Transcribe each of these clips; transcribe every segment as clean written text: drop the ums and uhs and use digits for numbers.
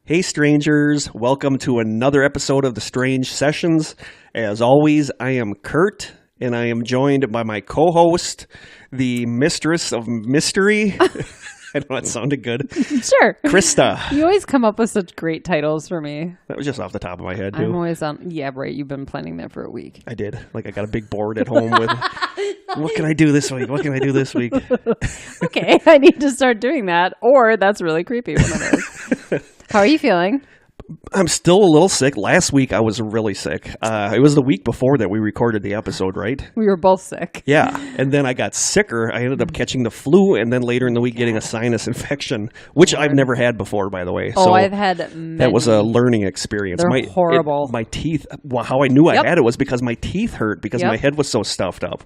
Hey strangers, welcome to another episode of the Strange Sessions. As always, I am Kurt, and I am joined by my co-host, the mistress of mystery. I know that sounded good. Sure. Krista. You always come up with such great titles for me. That was just off the top of my head, too. I'm always on. Yeah, right. You've been planning that for a week. I did. Like, I got a big board at home with, what can I do this week? What can I do this week? Okay, I need to start doing that, or that's really creepy when it is. How are you feeling? I'm still a little sick. Last week, I was really sick. It was the week before that we recorded the episode, right? We were both sick. Yeah, and then I got sicker. I ended up catching the flu, and then later in the week getting a sinus infection, which I've never had before, by the way. Oh, so I've had many. That was a learning experience. They're horrible. My teeth, how I knew I had it was because my teeth hurt because my head was so stuffed up.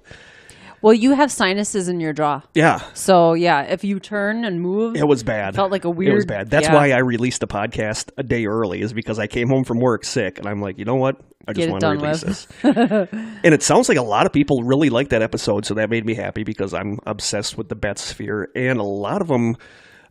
Well, you have sinuses in your jaw. Yeah. So, yeah, if you turn and move. It was bad. It felt like a weird. It was bad. That's why I released the podcast a day early, is because I came home from work sick, and I'm like, you know what? I just want to release this. And it sounds like a lot of people really like that episode, so that made me happy because I'm obsessed with the Bat Sphere. And a lot of them,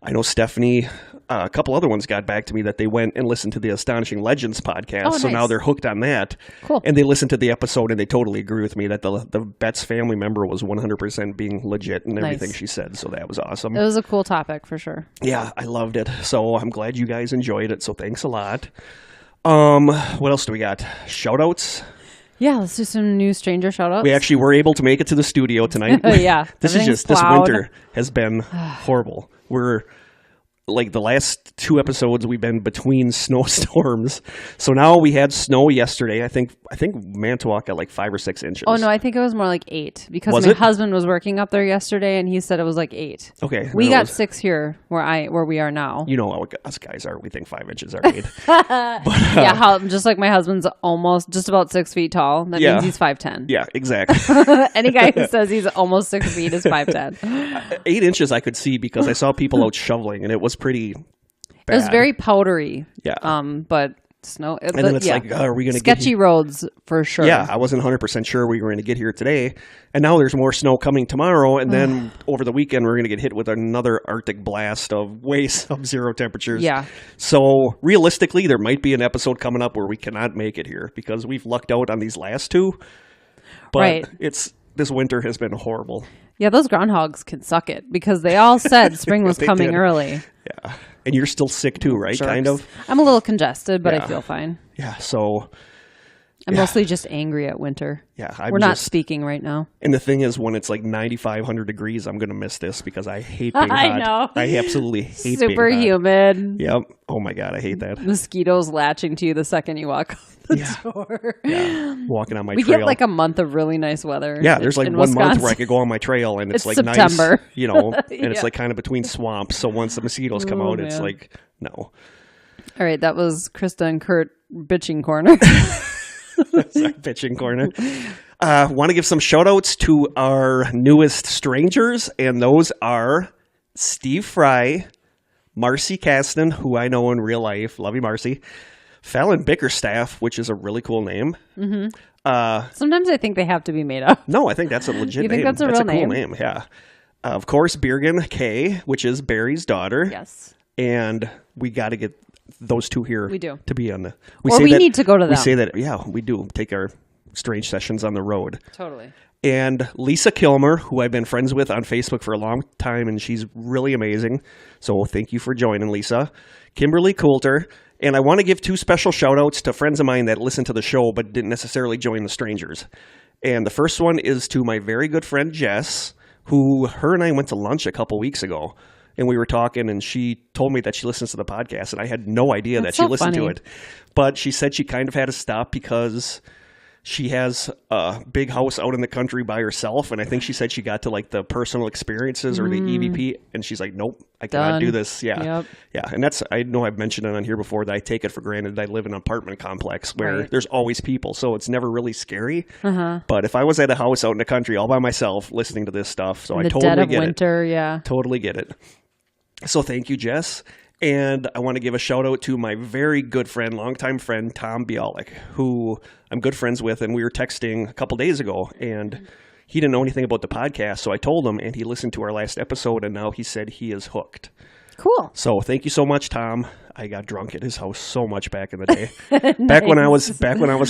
I know Stephanie, a couple other ones got back to me that they went and listened to the Astonishing Legends podcast. Oh, so nice. now they're hooked on that. Cool. And they listened to the episode and they totally agree with me that the Bet's family member was 100% being legit in everything she said. So that was awesome. It was a cool topic for sure. Yeah, I loved it. So I'm glad you guys enjoyed it. So thanks a lot. What else do we got? Shout-outs? Yeah, let's do some new stranger shout-outs. We actually were able to make it to the studio tonight. Yeah. This winter has been horrible. We're like the last two episodes we've been between snowstorms. So now we had snow yesterday. I think Manitowoc got like 5 or 6 inches. Oh, no, I think it was more like 8 because Was my it? husband was working up there yesterday and he said it was like 8. Okay. We got 6 here where we are now. You know how us guys are. We think 5 inches are 8. Yeah, just like my husband's almost just about 6 feet tall. That means he's 5'10". Yeah, exactly. Any guy who says he's almost 6 feet is 5'10". 8 inches I could see because I saw people out shoveling and it was pretty bad. It was very powdery. Yeah. But snow. And then it's like, are we going to sketchy roads for sure. Yeah, I wasn't 100% sure we were going to get here today. And now there's more snow coming tomorrow. And then over the weekend, we're going to get hit with another Arctic blast of way sub-zero temperatures. Yeah. So realistically, there might be an episode coming up where we cannot make it here because we've lucked out on these last two. But this winter has been horrible. Yeah, those groundhogs can suck it because they all said spring was coming early. Yeah. And you're still sick too, right? Jerks. Kind of. I'm a little congested, but I feel fine. Yeah. So I'm mostly just angry at winter. Yeah. We're not speaking right now. And the thing is, when it's like 9,500 degrees, I'm going to miss this because I hate being hot. I know. I absolutely hate Super being hot. humid. Yep. Oh my God, I hate that. Mosquitoes latching to you the second you walk out the door. Yeah. Walking on my trail. We get like a month of really nice weather. Yeah, there's like in 1 month Wisconsin. where I could go on my trail and it's like September. nice, you know, and it's like kind of between swamps. So once the mosquitoes come out, it's like, no. All right, that was Krista and Kurt bitching corner. That's our bitching corner. Want to give some shout outs to our newest strangers, and those are Steve Fry, Marcy Caston, who I know in real life. Love you, Marcy. Fallon Bickerstaff, which is a really cool name. Mm-hmm. Sometimes I think they have to be made up. No, I think that's a legit name. You think that's a real cool name? Yeah. Of course, Birgin Kay, which is Barry's daughter. Yes. And we got to get those two here. We do. To be on the. We need to go to them. We say that, yeah, we do take our strange sessions on the road. Totally. And Lisa Kilmer, who I've been friends with on Facebook for a long time, and she's really amazing. So thank you for joining, Lisa. Kimberly Coulter. And I want to give 2 special shout-outs to friends of mine that listen to the show but didn't necessarily join the strangers. And the first one is to my very good friend, Jess, her and I went to lunch a couple weeks ago. And we were talking, and she told me that she listens to the podcast, and I had no idea that she listened to it. But she said she kind of had to stop because she has a big house out in the country by herself, and I think she said she got to like the personal experiences or the EVP, and she's like, nope, I cannot do this. Yeah. Yeah. And I know I've mentioned it on here before that I take it for granted that I live in an apartment complex where there's always people, so it's never really scary. But if I was at a house out in the country all by myself listening to this stuff, so I totally get it. In the dead of winter, yeah. Totally get it. So thank you, Jess. And I want to give a shout out to my very good friend, longtime friend, Tom Bialik, who I'm good friends with. And we were texting a couple days ago, and he didn't know anything about the podcast. So I told him, and he listened to our last episode, and now he said he is hooked. Cool. So thank you so much, Tom. I got drunk at his house so much back in the day. Back when I was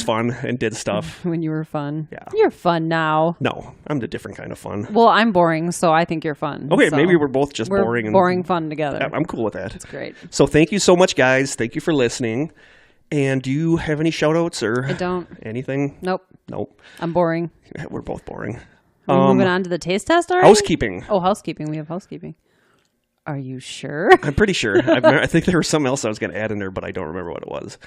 fun and did stuff. When you were fun. Yeah. You're fun now. No, I'm the different kind of fun. Well, I'm boring, so I think you're fun. Okay, so maybe we're both just boring. And boring fun together. I'm cool with that. That's great. So thank you so much, guys. Thank you for listening. And do you have any shout-outs or I don't. anything? Nope. Nope. I'm boring. We're both boring. Are we moving on to the taste test already? Housekeeping. Oh, housekeeping. We have housekeeping. Are you sure? I'm pretty sure. I think there was something else I was going to add in there, but I don't remember what it was.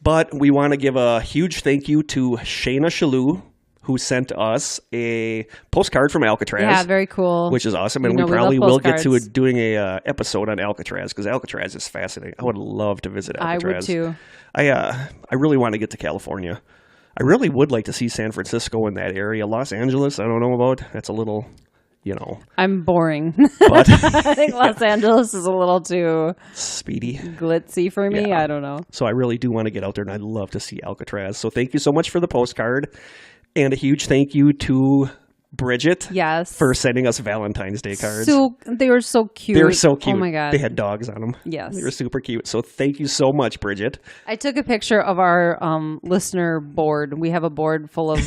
But we want to give a huge thank you to Shayna Shalou, who sent us a postcard from Alcatraz. Yeah, very cool. Which is awesome. And we probably will get to doing a episode on Alcatraz, because Alcatraz is fascinating. I would love to visit Alcatraz. I would too. I really want to get to California. I really would like to see San Francisco in that area. Los Angeles, I don't know about. That's a little... I'm boring. But I think Los Angeles is a little too speedy, glitzy for me. Yeah. I don't know. So I really do want to get out there, and I'd love to see Alcatraz. So thank you so much for the postcard, and a huge thank you to Bridget. Yes. For sending us Valentine's Day cards. So they were so cute. They were so cute. Oh my God. They had dogs on them. Yes. They were super cute. So thank you so much, Bridget. I took a picture of our listener board. We have a board full of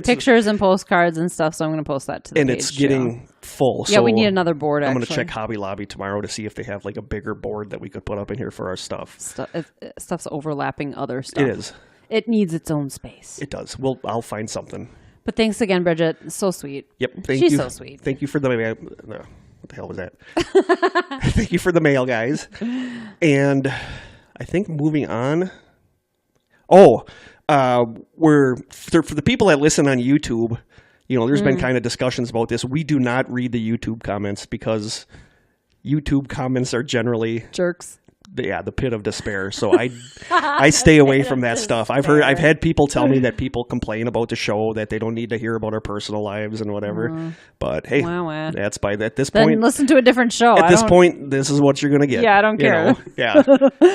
pictures and postcards and stuff, so I'm going to post that to the and page. It's getting full. Yeah, so we need another board, I'm actually. going to check Hobby Lobby tomorrow to see if they have like a bigger board that we could put up in here for our stuff. Stuff's overlapping other stuff. It is. It needs its own space. It does. I'll find something. But thanks again, Bridget. So sweet. Yep. Thank you. She's so sweet. Thank you for the mail. No, what the hell was that? Thank you for the mail, guys. And I think moving on. Oh, for the people that listen on YouTube, there's been kind of discussions about this. We do not read the YouTube comments because YouTube comments are generally jerks. The pit of despair. So I stay away from that stuff. I've had people tell me that people complain about the show, that they don't need to hear about our personal lives and whatever. But hey, that's at this point. Then listen to a different show. At this point, this is what you're going to get. Yeah, I don't care. Yeah,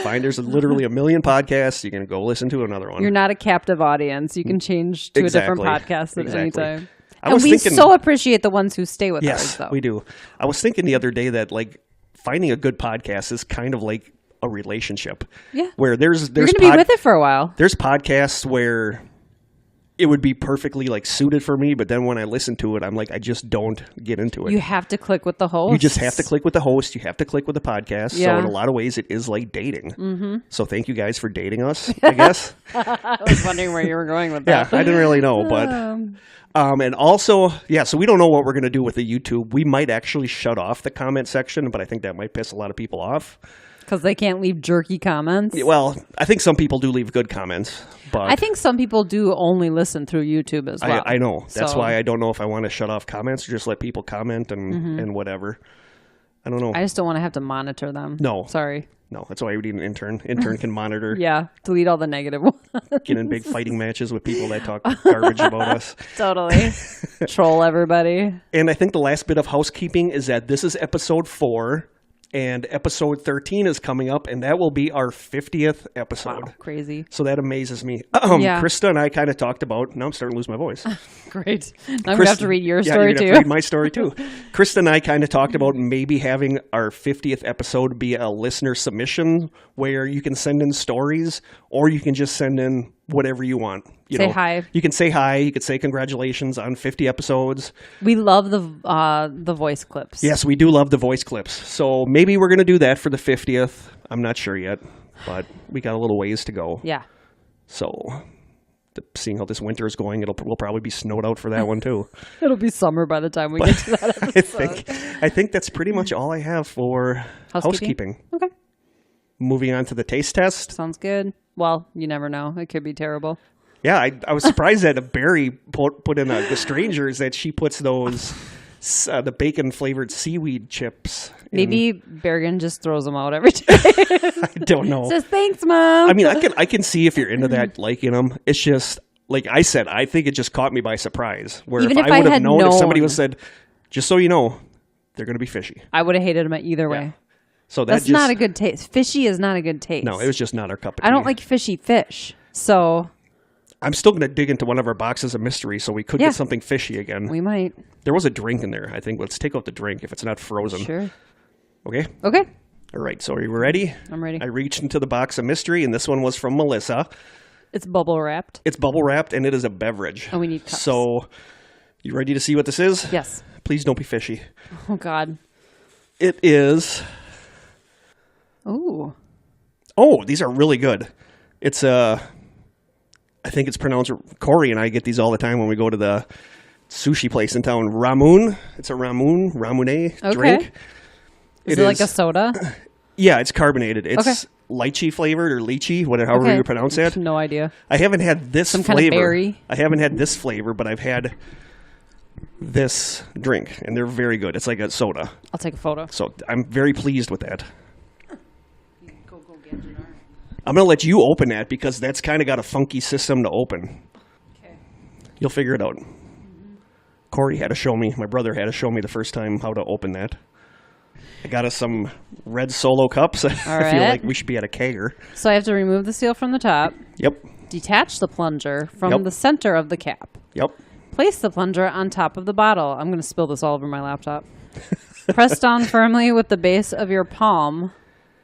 fine. There's literally a million podcasts. You can go listen to another one. You're not a captive audience. You can change to a different podcast at any time. And we so appreciate the ones who stay with us. Yes, though. we do. I was thinking the other day that finding a good podcast is kind of like a relationship. Yeah. Where there's you're going to be with it for a while. There's podcasts where it would be perfectly suited for me, but then when I listen to it, I'm like, I just don't get into it. You have to click with the host. You just have to click with the host. You have to click with the podcast. Yeah. So in a lot of ways, it is like dating. Mm-hmm. So thank you guys for dating us, I guess. I was wondering where you were going with that. Yeah, I didn't really know, but... and also, so we don't know what we're going to do with the YouTube. We might actually shut off the comment section, but I think that might piss a lot of people off. Because they can't leave jerky comments? Well, I think some people do leave good comments. But I think some people do only listen through YouTube as well. I know. That's why I don't know if I want to shut off comments or just let people comment and whatever. I don't know. I just don't want to have to monitor them. No. Sorry. No, that's why we need an intern. Intern can monitor. Yeah, delete all the negative ones. Get in big fighting matches with people that talk garbage about us. Totally. Troll everybody. And I think the last bit of housekeeping is that this is episode 4. And episode 13 is coming up, and that will be our 50th episode. Wow, crazy. So that amazes me. Yeah. Krista and I kind of talked about... Now I'm starting to lose my voice. Great. Now I'm going to have to read your story, too. Yeah, read my story, too. Krista and I kind of talked about maybe having our 50th episode be a listener submission where you can send in stories, or you can just send in whatever you want. Say hi. You can say hi. You could say congratulations on 50 episodes. We love the voice clips. Yes, we do love the voice clips. So maybe we're going to do that for the 50th. I'm not sure yet, but we got a little ways to go. Yeah. So seeing how this winter is going, we'll probably be snowed out for that one too. It'll be summer by the time we get to that episode. I think that's pretty much all I have for housekeeping. Okay. Moving on to the taste test. Sounds good. Well, you never know. It could be terrible. Yeah, I was surprised that Barry put in the Strangers that she puts those the bacon flavored seaweed chips. Maybe Bergen just throws them out every day. I don't know. Says thanks, Mom. I mean, I can see if you're into that, liking them. It's just like I said. I think it just caught me by surprise. Where Even if I would have known, if somebody would have said, "Just so you know, they're going to be fishy," I would have hated them either way. Yeah. So that's not a good taste. Fishy is not a good taste. No, it was just not our cup of tea. I don't like fishy fish, so I'm still going to dig into one of our boxes of mystery, so we could get something fishy again. We might. There was a drink in there. I think let's take out the drink if it's not frozen. Sure. Okay. Okay. All right, so are you ready? I'm ready. I reached into the box of mystery, and this one was from Melissa. It's bubble wrapped. It's bubble wrapped, and it is a beverage. Oh, we need cups. So, you ready to see what this is? Yes. Please don't be fishy. Oh, God. It is... Ooh. Oh, these are really good. It's I think it's pronounced... Corey and I get these all the time when we go to the sushi place in town. Ramune. It's a ramune drink. Is it like a soda? Yeah, it's carbonated. It's Okay. lychee flavored or lychee, however you pronounce that. No idea. I haven't had this Some flavor. kind of berry. I haven't had this flavor, but I've had this drink, and they're very good. It's like a soda. I'll take a photo. So I'm very pleased with that. Go get your arm. I'm going to let you open that because that's kind of got a funky system to open. Okay. You'll figure it out. Corey had to show me, my brother had to show me the first time how to open that. I got us some red Solo cups. I feel right. like we should be at a kegger. So I have to remove the seal from the top. Yep. Detach the plunger from the center of the cap. Yep. Place the plunger on top of the bottle. I'm going to spill this all over my laptop. Press down firmly with the base of your palm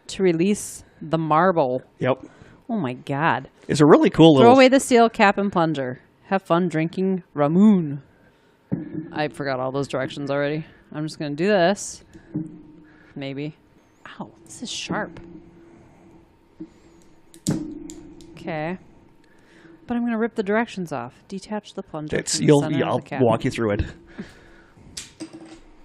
to release the marble. Yep. Oh, my God. It's a really cool Throw little... away the seal, cap, and plunger. Have fun drinking Ramoon. I forgot all those directions already. I'm just going to do this. Maybe. Ow, this is sharp. Okay. But I'm going to rip the directions off. Detach the plunger from the center of I'll the cap. walk you through it.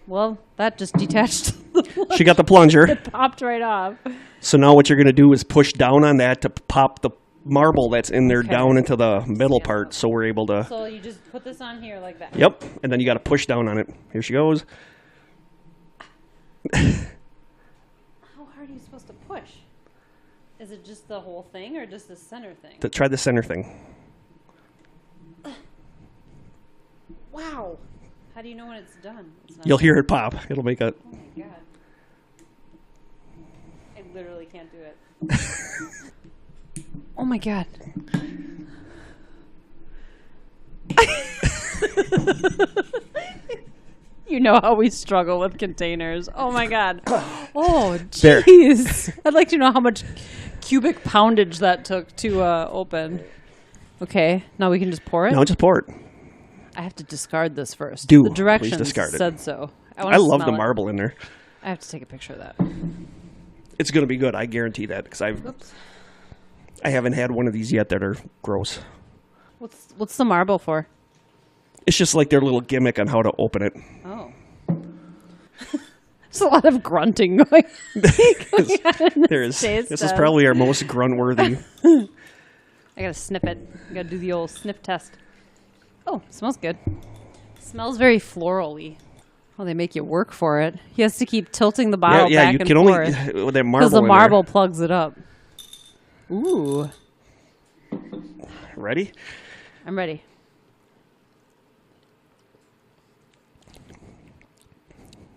Well, that just detached the plunger. She got the plunger. It popped right off. So now what you're going to do is push down on that to pop the marble that's in there down into the middle part, so we're able to... So you just put this on here like that. Yep, and then you got to push down on it. Here she goes. How hard are you supposed to push? Is it just the whole thing or just the center thing? Try the center thing. Wow. How do you know when it's done? It's not You'll hear it pop. It'll make a... Oh my God. I literally can't do it. Oh my God. You know how we struggle with containers. Oh my God. Oh, jeez. I'd like to know how much cubic poundage that took to open. Okay, now we can just pour it? No, just pour it. I have to discard this first. Do. The directions Please discard it. said so. I love the marble in there. I have to take a picture of that. It's going to be good. I guarantee that because I haven't had one of these yet that are gross. What's the marble for? It's just like their little gimmick on how to open it. Oh. There's a lot of grunting going on. This is probably our most grunt-worthy. I gotta snip it. I gotta do the old sniff test. Oh, smells good. Smells very florally. Oh, they make you work for it. He has to keep tilting the bottle Yeah, back you and can forth. only with that marble. Because the in marble there. plugs it up. Ooh. Ready? I'm ready.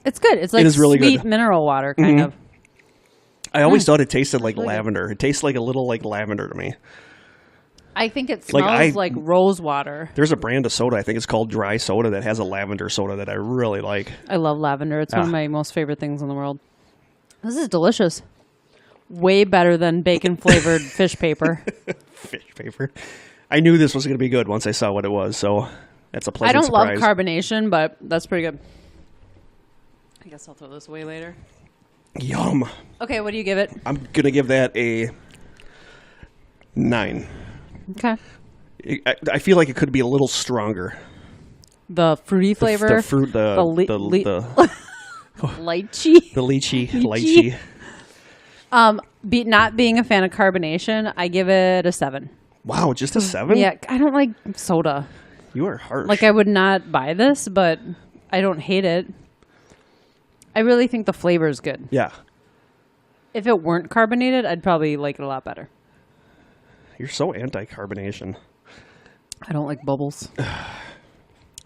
It's good. It's like is really sweet good. mineral water, kind of. I always thought it tasted like really good. lavender. It tastes like a little like lavender to me. I think it smells like rose water. There's a brand of soda, I think it's called Dry Soda, that has a lavender soda that I really like. I love lavender. It's one of my most favorite things in the world. This is delicious. Way better than bacon-flavored fish paper. Fish paper. I knew this was going to be good once I saw what it was, so that's a pleasant I don't surprise. love carbonation, but that's pretty good. I guess I'll throw this away later. Yum. Okay, what do you give it? I'm going to give that a 9. Okay. I feel like it could be a little stronger. The fruity flavor? The fruit, the lychee? The lychee. Not being a fan of carbonation, I give it a 7. Wow, just a 7? Yeah, I don't like soda. You are harsh. Like, I would not buy this, but I don't hate it. I really think the flavor is good. Yeah. If it weren't carbonated, I'd probably like it a lot better. You're so anti-carbonation. I don't like bubbles. I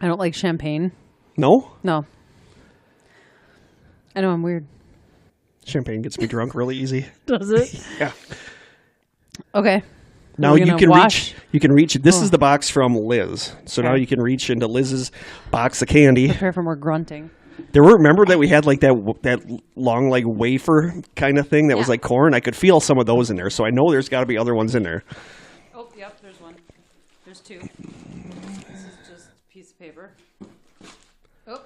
don't like champagne. No? No. I know I'm weird. Champagne gets me drunk really easy. Does it? Yeah. Okay. Now you can reach. This is the box from Liz. So now you can reach into Liz's box of candy. Prepare for more grunting. Remember that we had like that long like wafer kind of thing that was like corn? I could feel some of those in there, so I know there's got to be other ones in there. Oh, yep, there's one. There's two. This is just a piece of paper. Oh.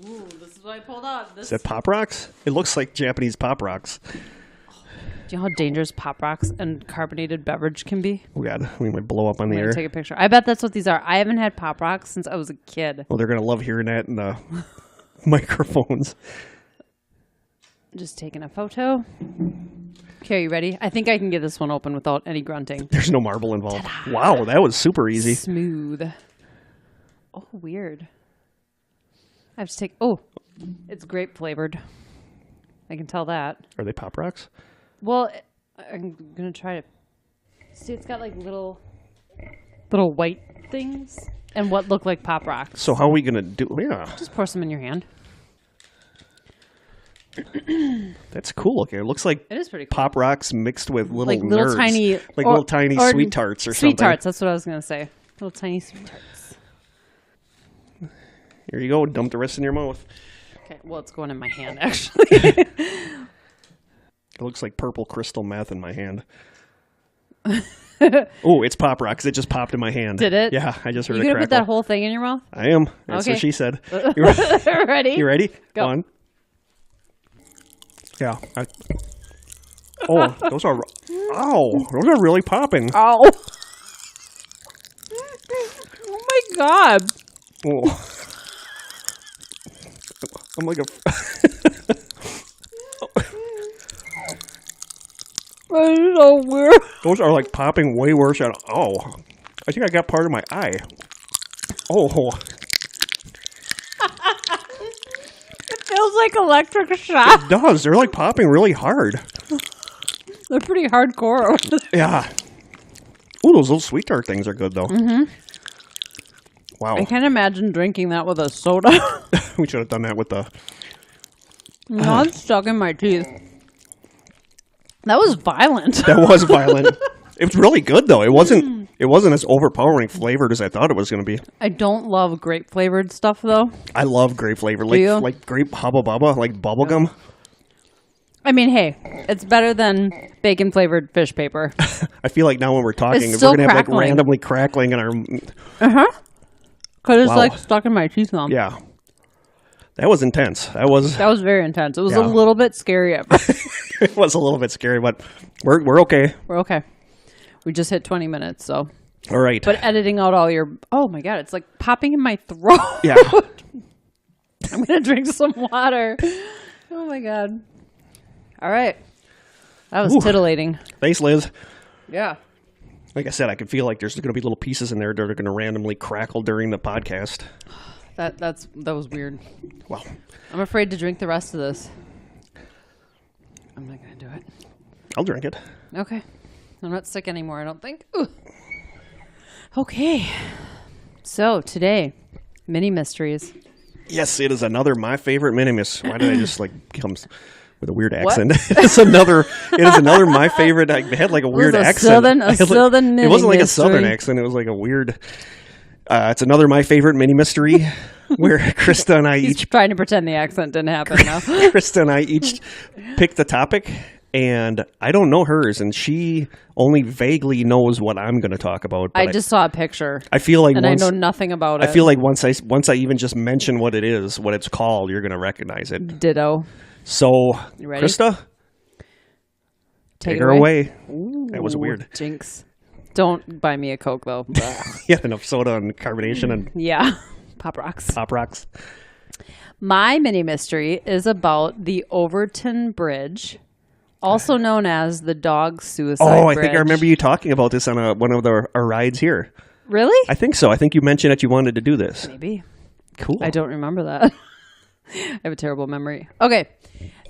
Ooh, this is what I pulled out. Is that Pop Rocks? It looks like Japanese Pop Rocks. Do you know how dangerous Pop Rocks and carbonated beverage can be? Oh, God. We might blow up on the air. Take a picture. I bet that's what these are. I haven't had Pop Rocks since I was a kid. Well, they're going to love hearing that in the microphones. Just taking a photo. Okay, are you ready? I think I can get this one open without any grunting. There's no marble involved. Ta-da. Wow, that was super easy. Smooth. Oh, weird. I have to take... Oh, it's grape flavored. I can tell that. Are they Pop Rocks? Well, I'm going to try to... See, it's got like little white things and what look like Pop Rocks. So how are we going to do... Yeah. Just pour some in your hand. That's cool looking. It looks like it is pretty cool. Pop Rocks mixed with little like little nerds. tiny... Like little tiny sweet tarts or something. Sweet tarts, that's what I was going to say. Little tiny sweet tarts. Here you go. Dump the rest in your mouth. Okay, well, it's going in my hand, actually. It looks like purple crystal meth in my hand. Oh, it's Pop Rocks. It just popped in my hand. Did it? Yeah, I just heard you it gonna crackle. put that whole thing in your mouth? I am. That's okay. what she said. Ready? You ready? Go. On. Yeah. Oh, those are... Ow. Those are really popping. Ow. Oh, my God. Oh. I'm like a... That is so weird. Those are like popping way worse. Oh, I think I got part of my eye. Oh. It feels like electric shock. It does. They're like popping really hard. They're pretty hardcore. Yeah. Ooh, those little sweet tart things are good, though. Mm-hmm. Wow. I can't imagine drinking that with a soda. We should have done that with the... No, it's stuck in my teeth. That was violent. That was violent. It was really good, though. It wasn't as overpowering flavored as I thought it was going to be. I don't love grape flavored stuff, though. I love grape flavor. Like grape Hubba Bubba, like bubblegum. I mean, hey, it's better than bacon flavored fish paper. I feel like now when we're talking, It's we're still going to have like crackling. randomly crackling in our... Uh-huh. Because it's Wow. like stuck in my teeth now. Yeah. That was intense. That was very intense. It was Yeah. a little bit scary at first. It was a little bit scary, but we're okay. We're okay. We just hit 20 minutes, so. All right. But editing out all your... Oh, my God. It's like popping in my throat. Yeah. I'm going to drink some water. Oh, my God. All right. That was titillating. Thanks, Liz. Yeah. Like I said, I can feel like there's going to be little pieces in there that are going to randomly crackle during the podcast. That was weird. Wow. I'm afraid to drink the rest of this. I'm not going to do it. I'll drink it. Okay. I'm not sick anymore, I don't think. Ooh. Okay. So, today, mini mysteries. Yes, it is another My Favorite Minimus. Why did I just like come with a weird accent? It is another My Favorite. I had like a weird accent. Southern It wasn't like a southern mystery. accent. It was like a weird... it's another My Favorite Mini Mystery where Krista and I He's each... trying to pretend the accent didn't happen now. Krista and I each picked the topic, and I don't know hers, and she only vaguely knows what I'm going to talk about. But I just saw a picture, I feel like and once, I know nothing about it. I feel like once I even just mention what it is, what it's called, you're going to recognize it. Ditto. So, You ready? Krista, take her away. That was weird. Jinx. Don't buy me a Coke, though. Yeah, enough soda and carbonation and Yeah. Pop Rocks. Pop Rocks. My mini mystery is about the Overton Bridge, also known as the Dog Suicide Bridge. I think I remember you talking about this on one of our rides here. Really? I think so. I think you mentioned that you wanted to do this. Maybe. Cool. I don't remember that. I have a terrible memory. Okay.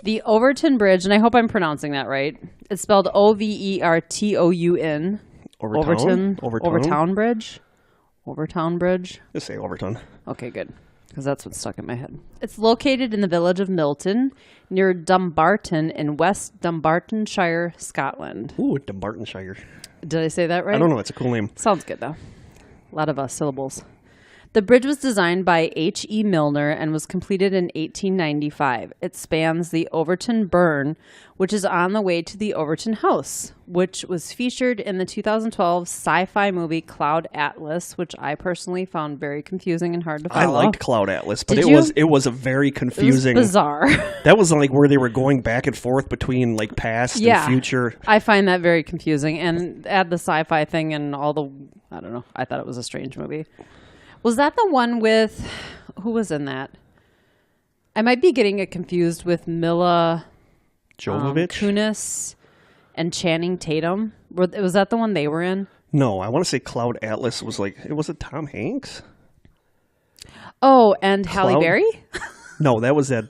The Overton Bridge, and I hope I'm pronouncing that right. It's spelled Overton. Overtown Bridge? Overtown Bridge? Just say Overton. Okay, good. Because that's what's stuck in my head. It's located in the village of Milton, near Dumbarton in West Dumbartonshire, Scotland. Ooh, Dumbartonshire. Did I say that right? I don't know. It's a cool name. Sounds good, though. A lot of syllables. The bridge was designed by H.E. Milner and was completed in 1895. It spans the Overton Burn, which is on the way to the Overton House, which was featured in the 2012 sci-fi movie Cloud Atlas, which I personally found very confusing and hard to follow. I liked Cloud Atlas, but Did it was a very confusing. It was bizarre. That was like where they were going back and forth between like past and future. I find that very confusing. And add the sci-fi thing and all the, I don't know. I thought it was a strange movie. Was that the one with, who was in that? I might be getting it confused with Mila Jovovich, Kunis, and Channing Tatum. Was that the one they were in? No, I want to say Cloud Atlas was like, was it Tom Hanks? Oh, and Halle Berry? No, that was that.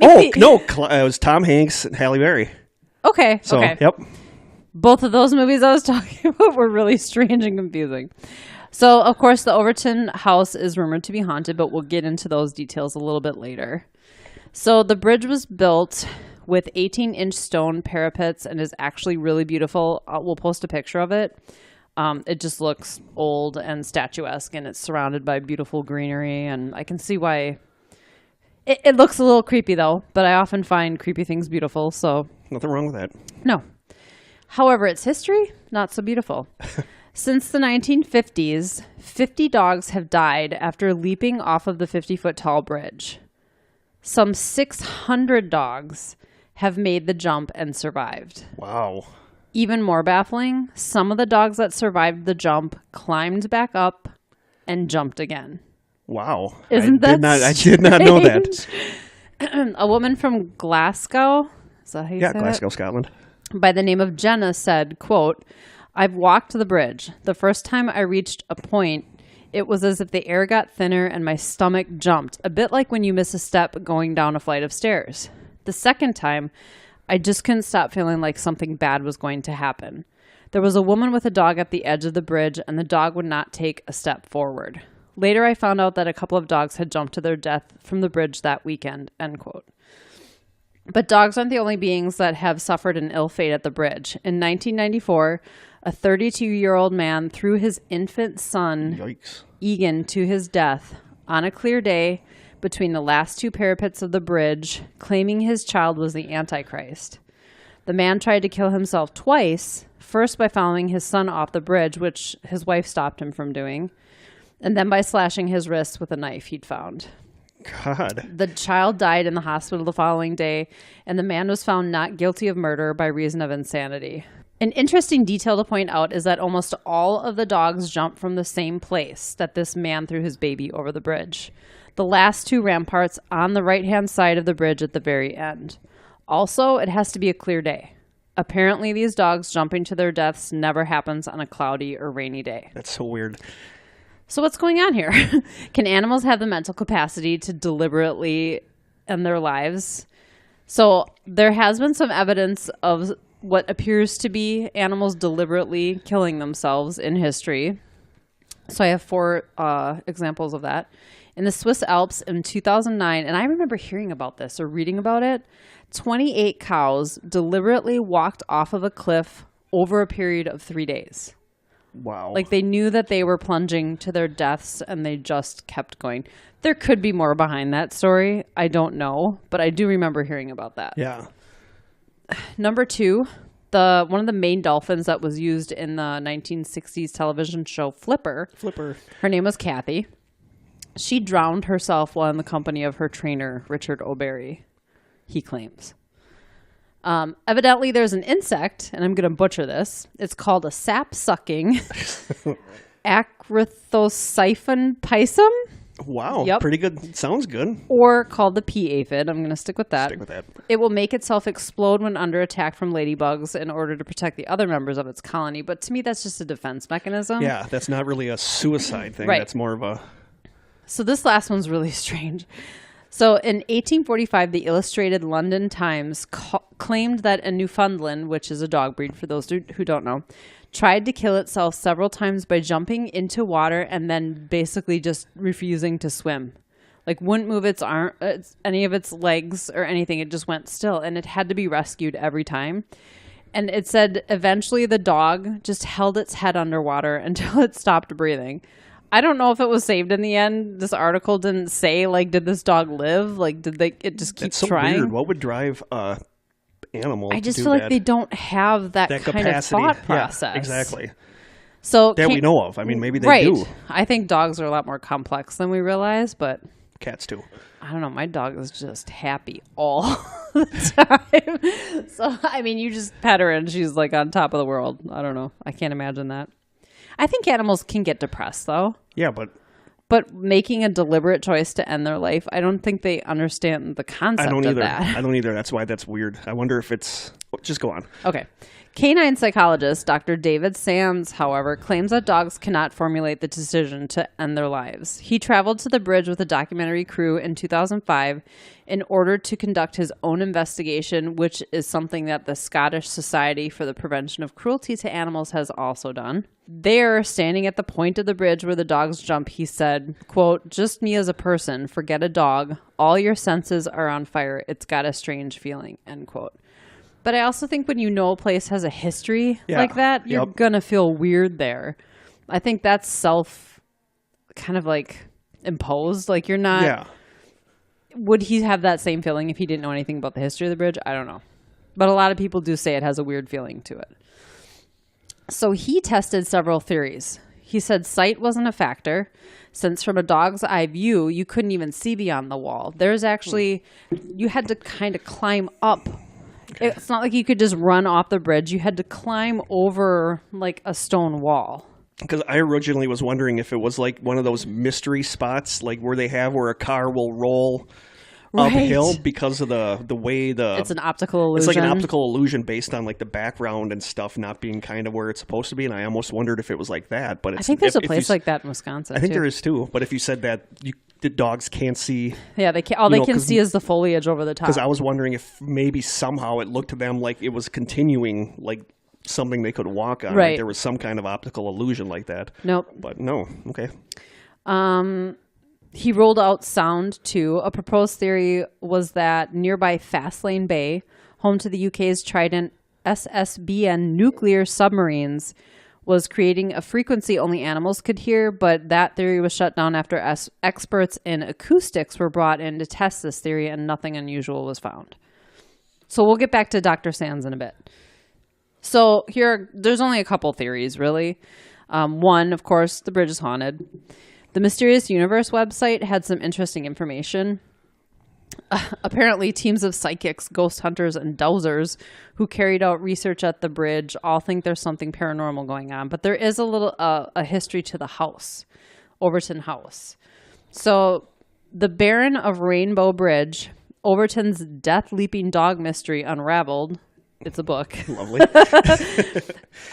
Oh, no, it was Tom Hanks and Halle Berry. Okay, so, okay. Yep. Both of those movies I was talking about were really strange and confusing. So, of course, the Overton House is rumored to be haunted, but we'll get into those details a little bit later. So, the bridge was built with 18-inch stone parapets and is actually really beautiful. We'll post a picture of it. It just looks old and statuesque, and it's surrounded by beautiful greenery, and I can see why. It looks a little creepy, though, but I often find creepy things beautiful, so. Nothing wrong with that. No. However, its history, not so beautiful. Since the 1950s, 50 dogs have died after leaping off of the 50-foot tall bridge. Some 600 dogs have made the jump and survived. Wow. Even more baffling, some of the dogs that survived the jump climbed back up and jumped again. Wow. I did not know that. A woman from Glasgow, is that how you say Glasgow, Scotland, by the name of Jenna said, quote, "I've walked the bridge. The first time I reached a point, it was as if the air got thinner and my stomach jumped, a bit like when you miss a step going down a flight of stairs. The second time, I just couldn't stop feeling like something bad was going to happen. There was a woman with a dog at the edge of the bridge, and the dog would not take a step forward. Later, I found out that a couple of dogs had jumped to their death from the bridge that weekend," end quote. But dogs aren't the only beings that have suffered an ill fate at the bridge. In 1994, a 32-year-old man threw his infant son, Yikes. Egan, to his death on a clear day between the last two parapets of the bridge, claiming his child was the Antichrist. The man tried to kill himself twice, first by following his son off the bridge, which his wife stopped him from doing, and then by slashing his wrists with a knife he'd found. God. The child died in the hospital the following day, and the man was found not guilty of murder by reason of insanity. An interesting detail to point out is that almost all of the dogs jumped from the same place that this man threw his baby over the bridge. The last two ramparts on the right-hand side of the bridge at the very end. Also, it has to be a clear day. Apparently, these dogs jumping to their deaths never happens on a cloudy or rainy day. That's so weird. So what's going on here? Can animals have the mental capacity to deliberately end their lives? So there has been some evidence of what appears to be animals deliberately killing themselves in history. So I have 4 examples of that. In the Swiss Alps in 2009, and I remember hearing about this or reading about it, 28 cows deliberately walked off of a cliff over a period of 3 days. Wow. Like they knew that they were plunging to their deaths and they just kept going. There could be more behind that story. I don't know, but I do remember hearing about that. Yeah. Number 2, one of the main dolphins that was used in the 1960s television show Flipper. Her name was Kathy. She drowned herself while in the company of her trainer, Richard O'Berry, he claims. Evidently, there's an insect, and I'm going to butcher this. It's called a sap-sucking Acrithosyphon pisum. Wow. Yep. Pretty good. Sounds good. Or called the pea aphid. I'm going to stick with that. Stick with that. It will make itself explode when under attack from ladybugs in order to protect the other members of its colony. But to me, that's just a defense mechanism. Yeah, that's not really a suicide thing. Right. That's more of a... So this last one's really strange. So in 1845, the Illustrated London Times claimed that a Newfoundland, which is a dog breed for those who don't know, tried to kill itself several times by jumping into water and then basically just refusing to swim. Like wouldn't move its arm, any of its legs or anything. It just went still, and it had to be rescued every time. And it said eventually the dog just held its head underwater until it stopped breathing. I don't know if it was saved in the end. This article didn't say, like, did this dog live? Like, did it just keep That's so trying? weird. What would drive animal I just to do feel like that? they don't have that kind capacity. of thought process. Yeah, exactly. So that we know of. I mean, maybe they right. do. I think dogs are a lot more complex than we realize, but Cats too. I don't know. My dog is just happy all the time. So, I mean, you just pet her and she's like on top of the world. I don't know. I can't imagine that. I think animals can get depressed, though. Yeah, but making a deliberate choice to end their life, I don't think they understand the concept of that. I don't either. That's why that's weird. I wonder if it's... Just go on. Okay. Canine psychologist Dr. David Sands, however, claims that dogs cannot formulate the decision to end their lives. He traveled to the bridge with a documentary crew in 2005 in order to conduct his own investigation, which is something that the Scottish Society for the Prevention of Cruelty to Animals has also done. There, standing at the point of the bridge where the dogs jump, he said, quote, "Just me as a person, forget a dog. All your senses are on fire. It's got a strange feeling," end quote. But I also think when you know a place has a history like that, you're going to feel weird there. I think that's kind of like imposed. Like you're not... Yeah. Would he have that same feeling if he didn't know anything about the history of the bridge? I don't know. But a lot of people do say it has a weird feeling to it. So he tested several theories. He said sight wasn't a factor, since from a dog's eye view, you couldn't even see beyond the wall. There's actually... You had to kind of climb up. Okay. It's not like you could just run off the bridge. You had to climb over like a stone wall. Because I originally was wondering if it was like one of those mystery spots, like where they have where a car will roll uphill because of the way it's an optical illusion. It's like an optical illusion based on like the background and stuff not being kind of where it's supposed to be. And I almost wondered if it was like that. But I think there's a place like that in Wisconsin. I think there is too. But if you said that the dogs can't see. Yeah, they can't. All they can see is the foliage over the top. Because I was wondering if maybe somehow it looked to them like it was continuing, like something they could walk on. Right. Like there was some kind of optical illusion like that. Nope. But no. Okay. He rolled out sound too. A proposed theory was that nearby Fastlane Bay, home to the UK's Trident SSBN nuclear submarines, was creating a frequency only animals could hear, but that theory was shut down after experts in acoustics were brought in to test this theory and nothing unusual was found. So we'll get back to Dr. Sands in a bit. So there's only a couple theories, really. One, of course, the bridge is haunted. The Mysterious Universe website had some interesting information. Apparently, teams of psychics, ghost hunters, and dowsers who carried out research at the bridge all think there's something paranormal going on. But there is a little a history to the house, Overton House. So the Baron of Rainbow Bridge, Overton's death-leaping dog mystery unraveled. It's a book. Lovely.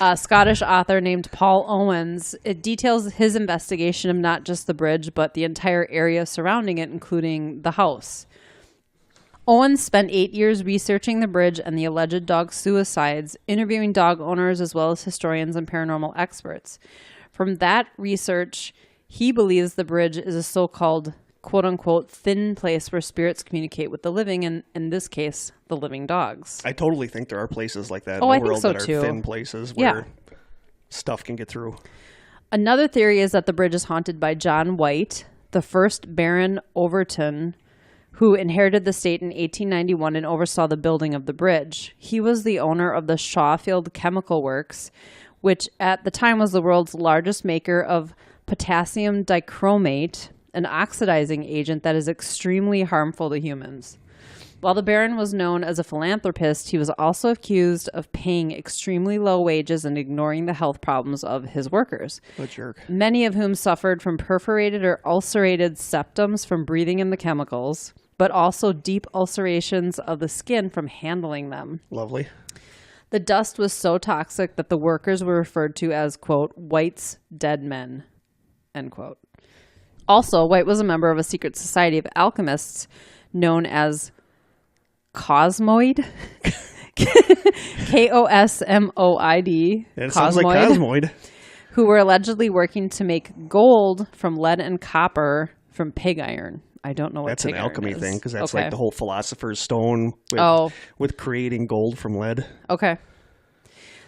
A Scottish author named Paul Owens. It details his investigation of not just the bridge, but the entire area surrounding it, including the house. Owens spent 8 years researching the bridge and the alleged dog suicides, interviewing dog owners as well as historians and paranormal experts. From that research, he believes the bridge is a so-called quote-unquote thin place where spirits communicate with the living, and in this case, the living dogs. I totally think there are places like that in the the world so that too. Are thin places where stuff can get through. Another theory is that the bridge is haunted by John White, the first Baron Overton, who inherited the estate in 1891 and oversaw the building of the bridge. He was the owner of the Shawfield Chemical Works, which at the time was the world's largest maker of potassium dichromate, an oxidizing agent that is extremely harmful to humans. While the Baron was known as a philanthropist, he was also accused of paying extremely low wages and ignoring the health problems of his workers. What a jerk. Many of whom suffered from perforated or ulcerated septums from breathing in the chemicals, but also deep ulcerations of the skin from handling them. Lovely. The dust was so toxic that the workers were referred to as, quote, White's dead men, end quote. Also, White was a member of a secret society of alchemists known as Cosmoid. K-O-S-M-O-I-D. It sounds like Cosmoid. Who were allegedly working to make gold from lead and copper from pig iron. I don't know what that's pig an alchemy iron is. thing, because that's like the whole philosopher's stone with creating gold from lead. Okay.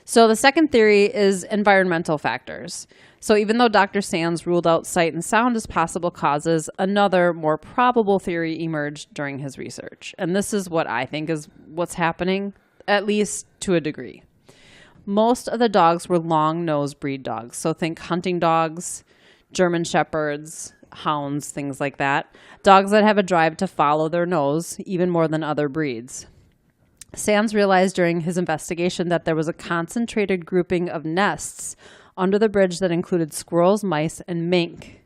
So the second theory is environmental factors. So even though Dr. Sands ruled out sight and sound as possible causes, another more probable theory emerged during his research. And this is what I think is what's happening, at least to a degree. Most of the dogs were long-nosed breed dogs. So think hunting dogs, German shepherds, hounds, things like that. Dogs that have a drive to follow their nose, even more than other breeds. Sands realized during his investigation that there was a concentrated grouping of nests under the bridge that included squirrels, mice, and mink.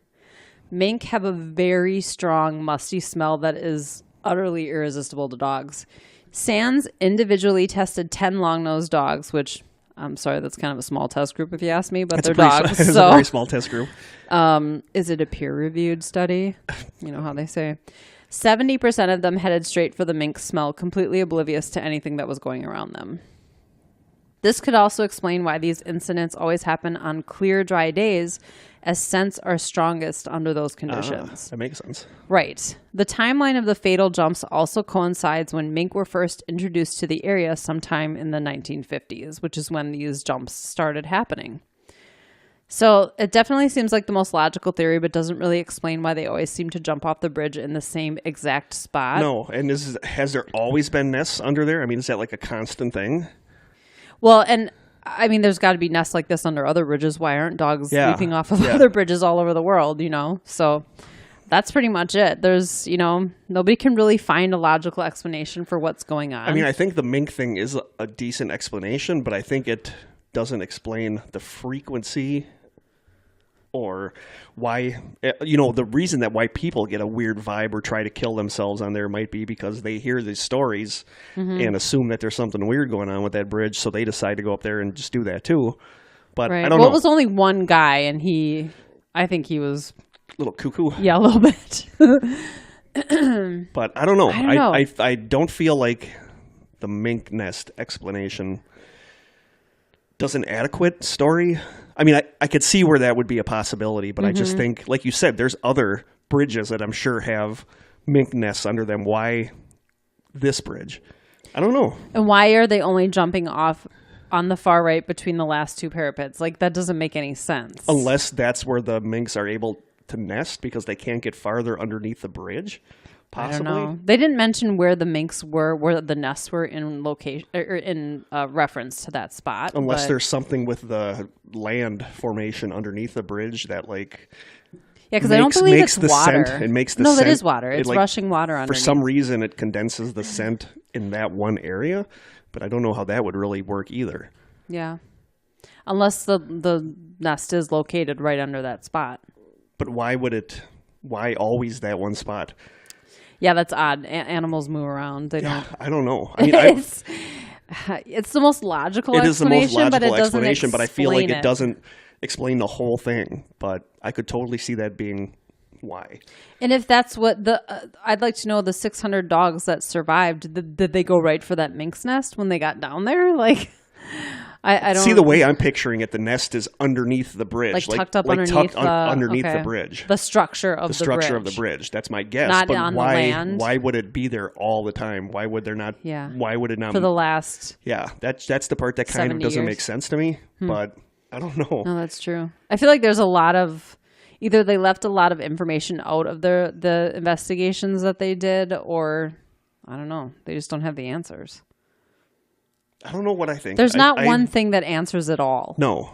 Mink have a very strong, musty smell that is utterly irresistible to dogs. Sands individually tested 10 long-nosed dogs, which, I'm sorry, that's kind of a small test group if you ask me, but they're dogs. It's a very small test group. Is it a peer-reviewed study? You know how they say. 70% of them headed straight for the mink smell, completely oblivious to anything that was going around them. This could also explain why these incidents always happen on clear, dry days, as scents are strongest under those conditions. That makes sense. Right. The timeline of the fatal jumps also coincides when mink were first introduced to the area sometime in the 1950s, which is when these jumps started happening. So it definitely seems like the most logical theory, but doesn't really explain why they always seem to jump off the bridge in the same exact spot. No, and has there always been nests under there? I mean, is that like a constant thing? Well, and I mean, there's got to be nests like this under other bridges. Why aren't dogs leaping off of other bridges all over the world, you know? So that's pretty much it. There's, nobody can really find a logical explanation for what's going on. I mean, I think the mink thing is a decent explanation, but I think it doesn't explain the frequency or why, the reason that why people get a weird vibe or try to kill themselves on there might be because they hear these stories and assume that there's something weird going on with that bridge, so they decide to go up there and just do that too. But right. I don't know. It was only one guy, and I think he was a little cuckoo. Yeah, a little bit. But I don't know. I don't feel like the mink nest explanation does an adequate story. I mean, I could see where that would be a possibility, but I just think, like you said, there's other bridges that I'm sure have mink nests under them. Why this bridge? I don't know. And why are they only jumping off on the far right between the last two parapets? Like, that doesn't make any sense. Unless that's where the minks are able to nest because they can't get farther underneath the bridge. Possibly. I don't know. They didn't mention where the minks were, where the nests were in location or in reference to that spot. Unless there's something with the land formation underneath the bridge that because I don't believe it's water. Scent. It makes the no, scent. that is water. It's rushing water underneath. For some reason, it condenses the scent in that one area, but I don't know how that would really work either. Yeah, unless the nest is located right under that spot. But why always that one spot? Yeah, that's odd. Animals move around. They don't. I don't know. I mean, it's the most logical explanation. It is the most logical but it explanation, but I feel like it doesn't explain the whole thing. But I could totally see that being why. And if that's what I'd like to know the 600 dogs that survived, did they go right for that minx nest when they got down there? Like, I don't see the way I'm picturing it. The nest is underneath the bridge, tucked up underneath the bridge. The structure of the bridge. That's my guess. Not but on why? the land. Why would it be there all the time? Why would there not? Yeah. Why would it not? For the last. Yeah, that's the part that kind of doesn't make sense to me. But I don't know. No, that's true. I feel like there's a lot of either they left a lot of information out of the investigations that they did, or I don't know. They just don't have the answers. I don't know what I think. There's not one thing that answers it all. No.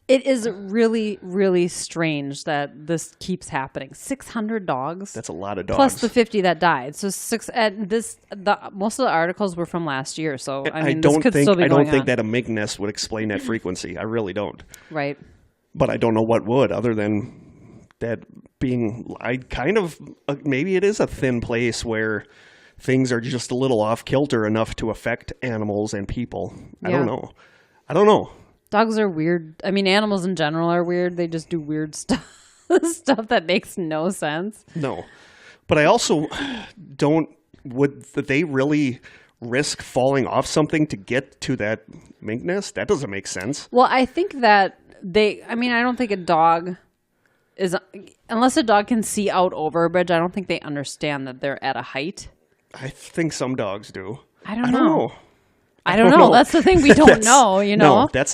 It is really, really strange that this keeps happening. 600 dogs. That's a lot of dogs. Plus the 50 that died. So most of the articles were from last year. So I mean, this could still be going on. I don't think that a mink nest would explain that frequency. I really don't. Right. But I don't know what would, other than that being. Maybe it is a thin place where things are just a little off kilter enough to affect animals and people. I don't know. Dogs are weird. I mean, animals in general are weird. They just do weird stuff that makes no sense. No. But I also would they really risk falling off something to get to that mink nest? That doesn't make sense. Well, I think that I don't think a dog is, unless a dog can see out over a bridge, I don't think they understand that they're at a height. I think some dogs do. I don't know. I don't know. That's the thing. We don't know, No, that's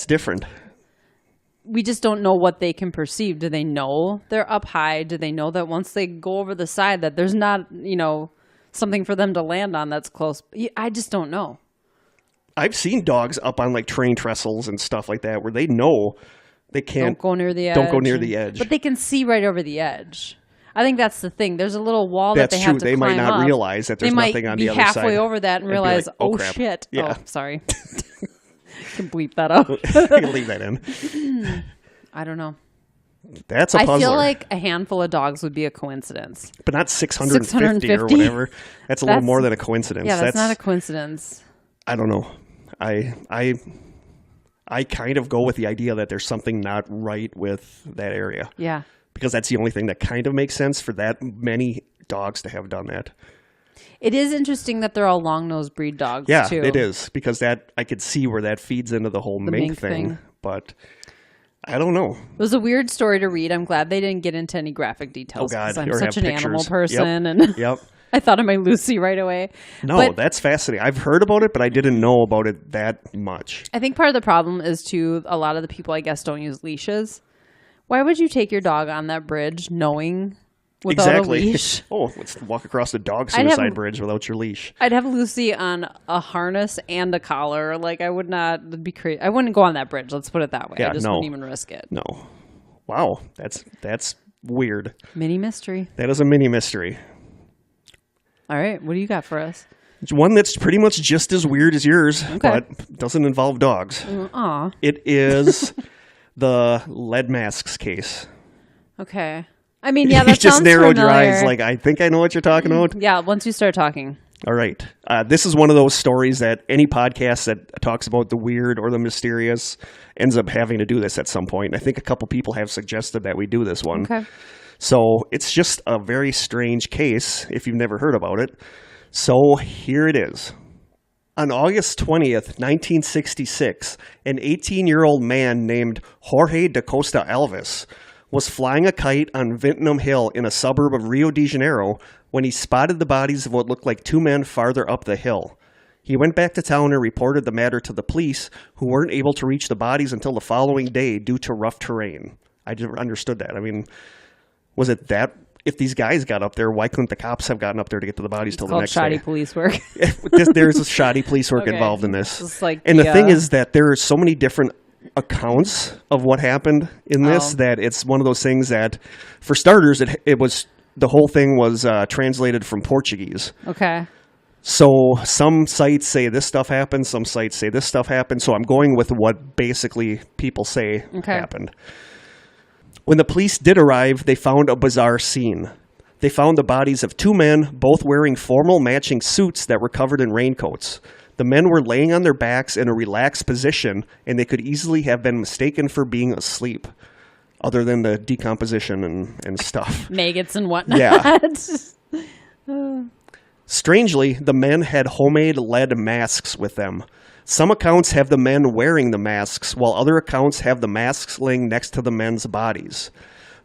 different. We just don't know what they can perceive. Do they know they're up high? Do they know that once they go over the side that there's not, something for them to land on that's close? I just don't know. I've seen dogs up on like train trestles and stuff like that where they know they can't. Don't go near the edge. Don't go near the edge. But they can see right over the edge. I think that's the thing. There's a little wall that they have to climb up. They might not realize that there's nothing on the other side. They might be halfway over that and realize, like, oh crap. shit. Yeah. Oh, sorry. Can bleep that out. You can leave that in. I don't know. That's a puzzler. I feel like a handful of dogs would be a coincidence. But not 650 or whatever. That's a little more than a coincidence. Yeah, that's not a coincidence. I don't know. I kind of go with the idea that there's something not right with that area. Yeah. Because that's the only thing that kind of makes sense for that many dogs to have done that. It is interesting that they're all long-nosed breed dogs, yeah, too. Yeah, it is. Because that I could see where that feeds into the whole mink thing. But I don't know. It was a weird story to read. I'm glad they didn't get into any graphic details. Oh, God. I'm Or such have an pictures. animal person. Yep. And Yep. I thought of my Lucy right away. No, that's fascinating. I've heard about it, but I didn't know about it that much. I think part of the problem is, too, a lot of the people, I guess, don't use leashes. Why would you take your dog on that bridge knowing without a leash? Oh, let's walk across the dog suicide bridge without your leash. I'd have Lucy on a harness and a collar. Like, I would not be crazy. I wouldn't go on that bridge. Let's put it that way. Yeah, I just wouldn't even risk it. No. Wow. That's weird. Mini mystery. That is a mini mystery. All right. What do you got for us? It's one that's pretty much just as weird as yours, but doesn't involve dogs. Aw. It is the lead masks case. Okay. I mean, yeah, that You just sounds narrowed your familiar. eyes like, I think I know what you're talking about. Yeah, once you start talking. All right. This is one of those stories that any podcast that talks about the weird or the mysterious ends up having to do this at some point. I think a couple people have suggested that we do this one. Okay. So it's just a very strange case if you've never heard about it. So here it is. On August 20th, 1966, an 18-year-old man named Jorge da Costa Alves was flying a kite on Vintonham Hill in a suburb of Rio de Janeiro when he spotted the bodies of what looked like two men farther up the hill. He went back to town and reported the matter to the police, who weren't able to reach the bodies until the following day due to rough terrain. I never understood that. I mean, was it that? If these guys got up there, why couldn't the cops have gotten up there to get to the bodies till the next day? It's called shoddy police work. There's shoddy police work involved in this. It's like and the thing is that there are so many different accounts of what happened in this that it's one of those things that, for starters, it was the whole thing was translated from Portuguese. Okay. So some sites say this stuff happened, some sites say this stuff happened. So I'm going with what basically people say happened. When the police did arrive, they found a bizarre scene. They found the bodies of two men, both wearing formal matching suits that were covered in raincoats. The men were laying on their backs in a relaxed position, and they could easily have been mistaken for being asleep, other than the decomposition and stuff. Maggots and whatnot. Yeah. Strangely, the men had homemade lead masks with them. Some accounts have the men wearing the masks, while other accounts have the masks laying next to the men's bodies.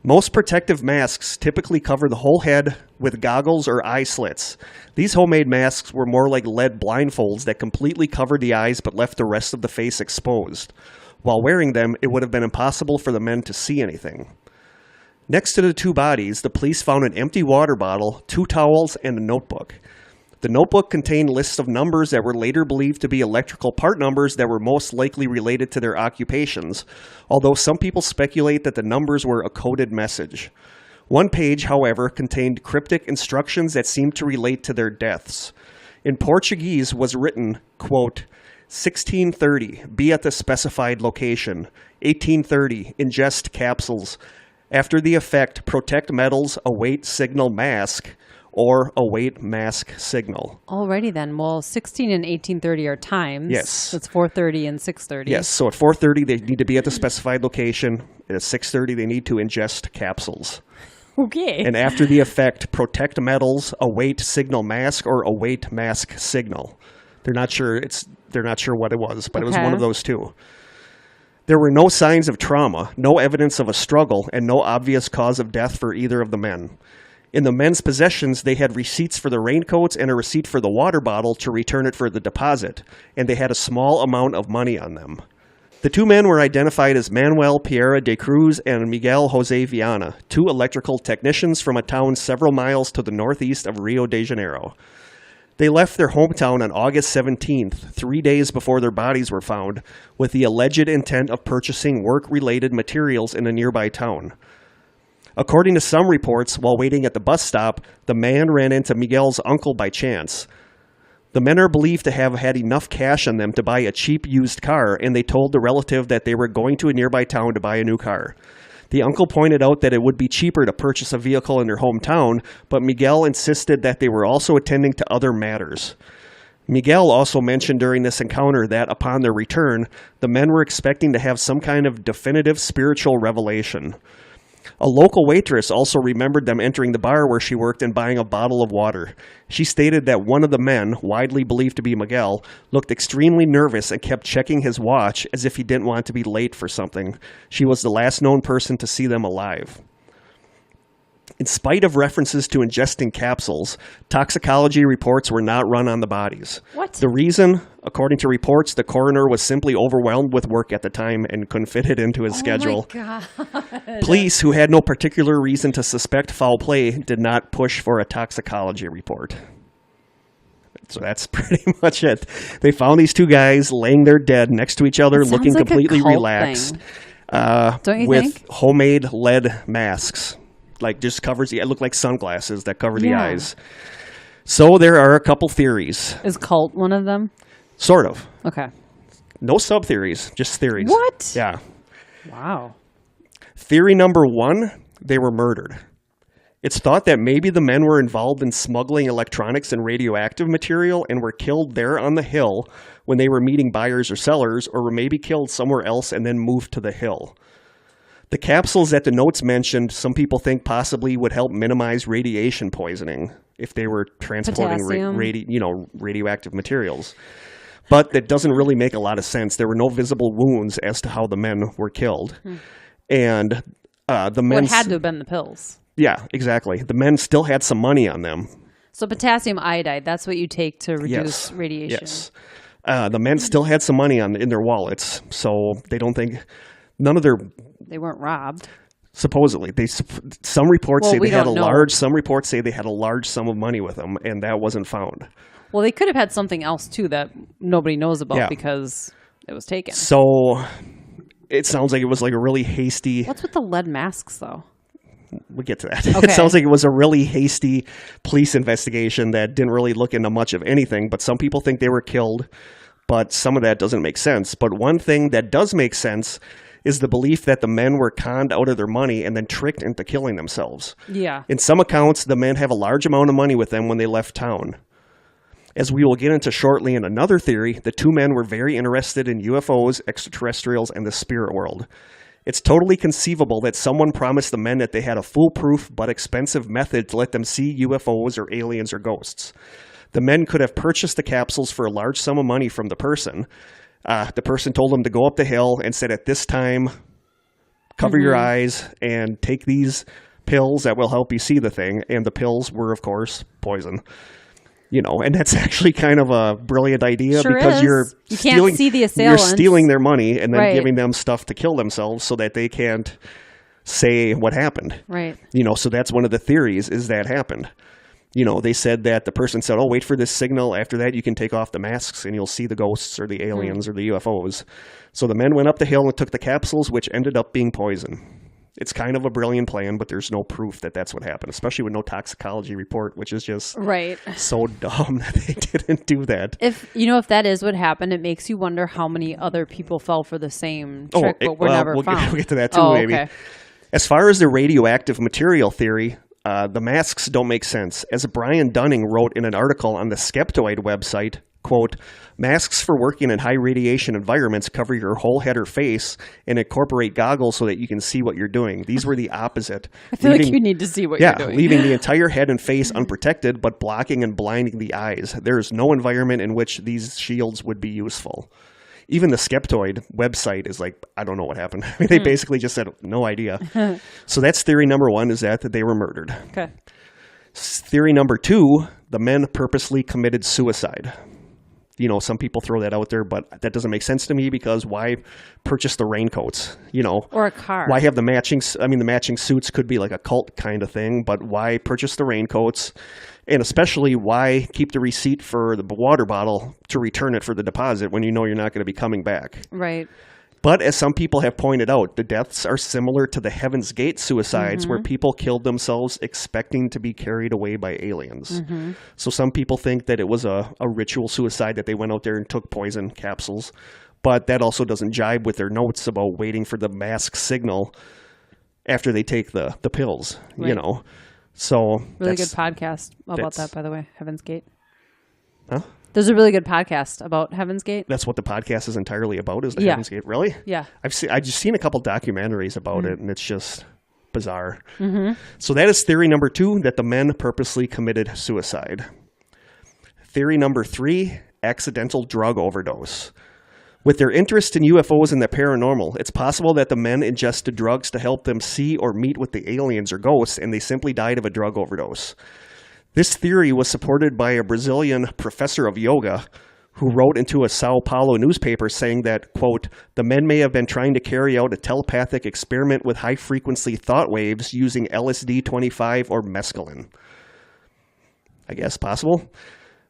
Most protective masks typically cover the whole head with goggles or eye slits. These homemade masks were more like lead blindfolds that completely covered the eyes but left the rest of the face exposed. While wearing them, it would have been impossible for the men to see anything. Next to the two bodies, the police found an empty water bottle, 2 towels, and a notebook. The notebook contained lists of numbers that were later believed to be electrical part numbers that were most likely related to their occupations, although some people speculate that the numbers were a coded message. One page, however, contained cryptic instructions that seemed to relate to their deaths. In Portuguese was written, quote, 1630, be at the specified location. 1830, ingest capsules. After the effect, protect metals, await signal mask, or await mask signal. Alrighty then. Well, 16 and 1830 are times. Yes. That's 4:30 and 6:30. Yes. So at 4:30, they need to be at the specified location. At 6:30, they need to ingest capsules. Okay. And after the effect, protect metals, await signal mask, or await mask signal. They're not sure what it was, but it was one of those two. There were no signs of trauma, no evidence of a struggle, and no obvious cause of death for either of the men. In the men's possessions, they had receipts for the raincoats and a receipt for the water bottle to return it for the deposit, and they had a small amount of money on them. The two men were identified as Manuel Piera de Cruz and Miguel Jose Viana, two electrical technicians from a town several miles to the northeast of Rio de Janeiro. They left their hometown on August 17th, 3 days before their bodies were found, with the alleged intent of purchasing work-related materials in a nearby town. According to some reports, while waiting at the bus stop, the man ran into Miguel's uncle by chance. The men are believed to have had enough cash on them to buy a cheap used car, and they told the relative that they were going to a nearby town to buy a new car. The uncle pointed out that it would be cheaper to purchase a vehicle in their hometown, but Miguel insisted that they were also attending to other matters. Miguel also mentioned during this encounter that upon their return, the men were expecting to have some kind of definitive spiritual revelation. A local waitress also remembered them entering the bar where she worked and buying a bottle of water. She stated that one of the men, widely believed to be Miguel, looked extremely nervous and kept checking his watch as if he didn't want to be late for something. She was the last known person to see them alive. In spite of references to ingesting capsules, toxicology reports were not run on the bodies. What? The reason, according to reports, the coroner was simply overwhelmed with work at the time and couldn't fit it into his schedule. Oh my God. Police, who had no particular reason to suspect foul play, did not push for a toxicology report. So that's pretty much it. They found these two guys laying there dead next to each other, looking like completely a cult relaxed, Don't you with think? homemade lead masks. Like just covers it look like sunglasses that cover the eyes. So there are a couple theories. Is cult one of them? Sort of. Okay. No sub-theories, just theories. What? Yeah. Wow. Theory number 1, they were murdered. It's thought that maybe the men were involved in smuggling electronics and radioactive material and were killed there on the hill when they were meeting buyers or sellers, or were maybe killed somewhere else and then moved to the hill. The capsules that the notes mentioned, some people think possibly would help minimize radiation poisoning if they were transporting radioactive materials. But that doesn't really make a lot of sense. There were no visible wounds as to how the men were killed. And the men... Well, it had to have been the pills. Yeah, exactly. The men still had some money on them. So potassium iodide, that's what you take to reduce radiation. Yes. The men still had some money in their wallets, so they don't think... None of their... They weren't robbed. Supposedly. Some reports say they had some reports say they had a large sum of money with them, and that wasn't found. Well, they could have had something else, too, that nobody knows about because it was taken. So it sounds like it was like a really hasty... What's with the lead masks, though? We'll get to that. Okay. It sounds like it was a really hasty police investigation that didn't really look into much of anything, but some people think they were killed, but some of that doesn't make sense. But one thing that does make sense is the belief that the men were conned out of their money and then tricked into killing themselves. Yeah. In some accounts, the men have a large amount of money with them when they left town. As we will get into shortly in another theory, the two men were very interested in UFOs, extraterrestrials, and the spirit world. It's totally conceivable that someone promised the men that they had a foolproof but expensive method to let them see UFOs or aliens or ghosts. The men could have purchased the capsules for a large sum of money from the person. The person told them to go up the hill and said, at this time, cover your eyes and take these pills that will help you see the thing. And the pills were, of course, poison. You know, and that's actually kind of a brilliant idea because you can't see the assailants. You're stealing their money and then Right. giving them stuff to kill themselves so that they can't say what happened. Right. You know, so that's one of the theories is that happened. You know, they said that the person said, oh, wait for this signal. After that, you can take off the masks and you'll see the ghosts or the aliens or the UFOs. So the men went up the hill and took the capsules, which ended up being poison. It's kind of a brilliant plan, but there's no proof that that's what happened, especially with no toxicology report, which is just so dumb that they didn't do that. If that is what happened, it makes you wonder how many other people fell for the same trick, but were never found. We'll get to that too, maybe. Okay. As far as the radioactive material theory, the masks don't make sense. As Brian Dunning wrote in an article on the Skeptoid website, quote, masks for working in high radiation environments cover your whole head or face and incorporate goggles so that you can see what you're doing. These were the opposite. I feel like you need to see what you're doing. Leaving the entire head and face unprotected, but blocking and blinding the eyes. There is no environment in which these shields would be useful. Even the Skeptoid website is like, I don't know what happened. I mean, they basically just said, no idea. So that's theory number 1, is that they were murdered. Okay. Theory number 2, the men purposely committed suicide. You know, some people throw that out there, but that doesn't make sense to me because why purchase the raincoats, you know? Or a car. Why have the matching, the matching suits could be like a cult kind of thing, but why purchase the raincoats? And especially why keep the receipt for the water bottle to return it for the deposit when you know you're not going to be coming back? Right. But as some people have pointed out, the deaths are similar to the Heaven's Gate suicides where people killed themselves expecting to be carried away by aliens. So some people think that it was a ritual suicide, that they went out there and took poison capsules. But that also doesn't jibe with their notes about waiting for the mask signal after they take the pills, you know. So really good podcast about that, by the way, Heaven's Gate. Huh? There's a really good podcast about Heaven's Gate. That's what the podcast is entirely about, is the Heaven's Gate. Really? Yeah. I've just seen a couple documentaries about it, and it's just bizarre. So that is theory number 2, that the men purposely committed suicide. Theory number 3, accidental drug overdose. With their interest in UFOs and the paranormal, it's possible that the men ingested drugs to help them see or meet with the aliens or ghosts, and they simply died of a drug overdose. This theory was supported by a Brazilian professor of yoga who wrote into a Sao Paulo newspaper saying that, quote, the men may have been trying to carry out a telepathic experiment with high-frequency thought waves using LSD-25 or mescaline. I guess possible.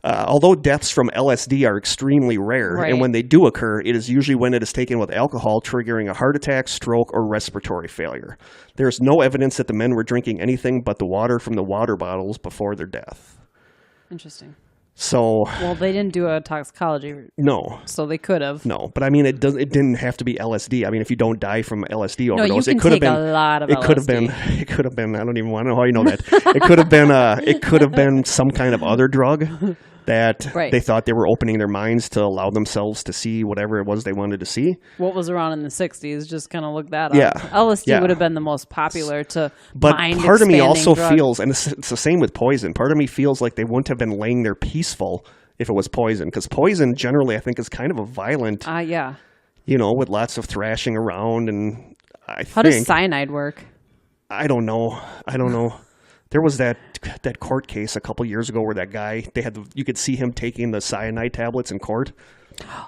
Although deaths from LSD are extremely rare, and when they do occur, it is usually when it is taken with alcohol, triggering a heart attack, stroke, or respiratory failure. There is no evidence that the men were drinking anything but the water from the water bottles before their death. Interesting. So, well, they didn't do a toxicology. No. So they could have. No, but I mean, it didn't have to be LSD. I mean, if you don't die from LSD overdose, no, you can it could have take been a lot of it LSD. Could have been. I don't even want to know how you know that. It could have been some kind of other drug that they thought they were opening their minds to allow themselves to see whatever it was they wanted to see. What was around in the 60s? Just kind of look that up. Yeah. LSD would have been the most popular to But part of me also drug. feels, and it's the same with poison, part of me feels like they wouldn't have been laying there peaceful if it was poison. Because poison generally, I think, is kind of a violent, you know, with lots of thrashing around. And How does cyanide work? I don't know. There was that court case a couple years ago where that guy, you could see him taking the cyanide tablets in court.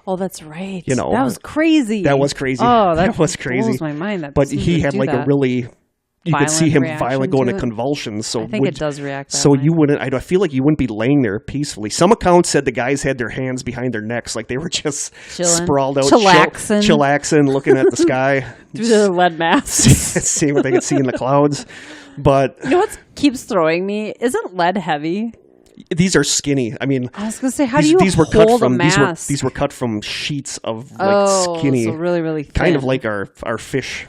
Oh, that's right. You know, that was crazy. That was crazy. Oh, that was crazy. blows my mind. That but he had like a really, you could see him violent, going to convulsions. So I think it does react. So you wouldn't. I feel like you wouldn't be laying there peacefully. Some accounts said the guys had their hands behind their necks, like they were just sprawled out, chillaxing, looking at the sky through the lead masks, seeing what they could see in the clouds. But you know what keeps throwing me? Isn't lead heavy? These are skinny. I mean, I was going to say, how do you hold a mask? These were cut from sheets of like skinny, so really, really thin. Kind of like our fish,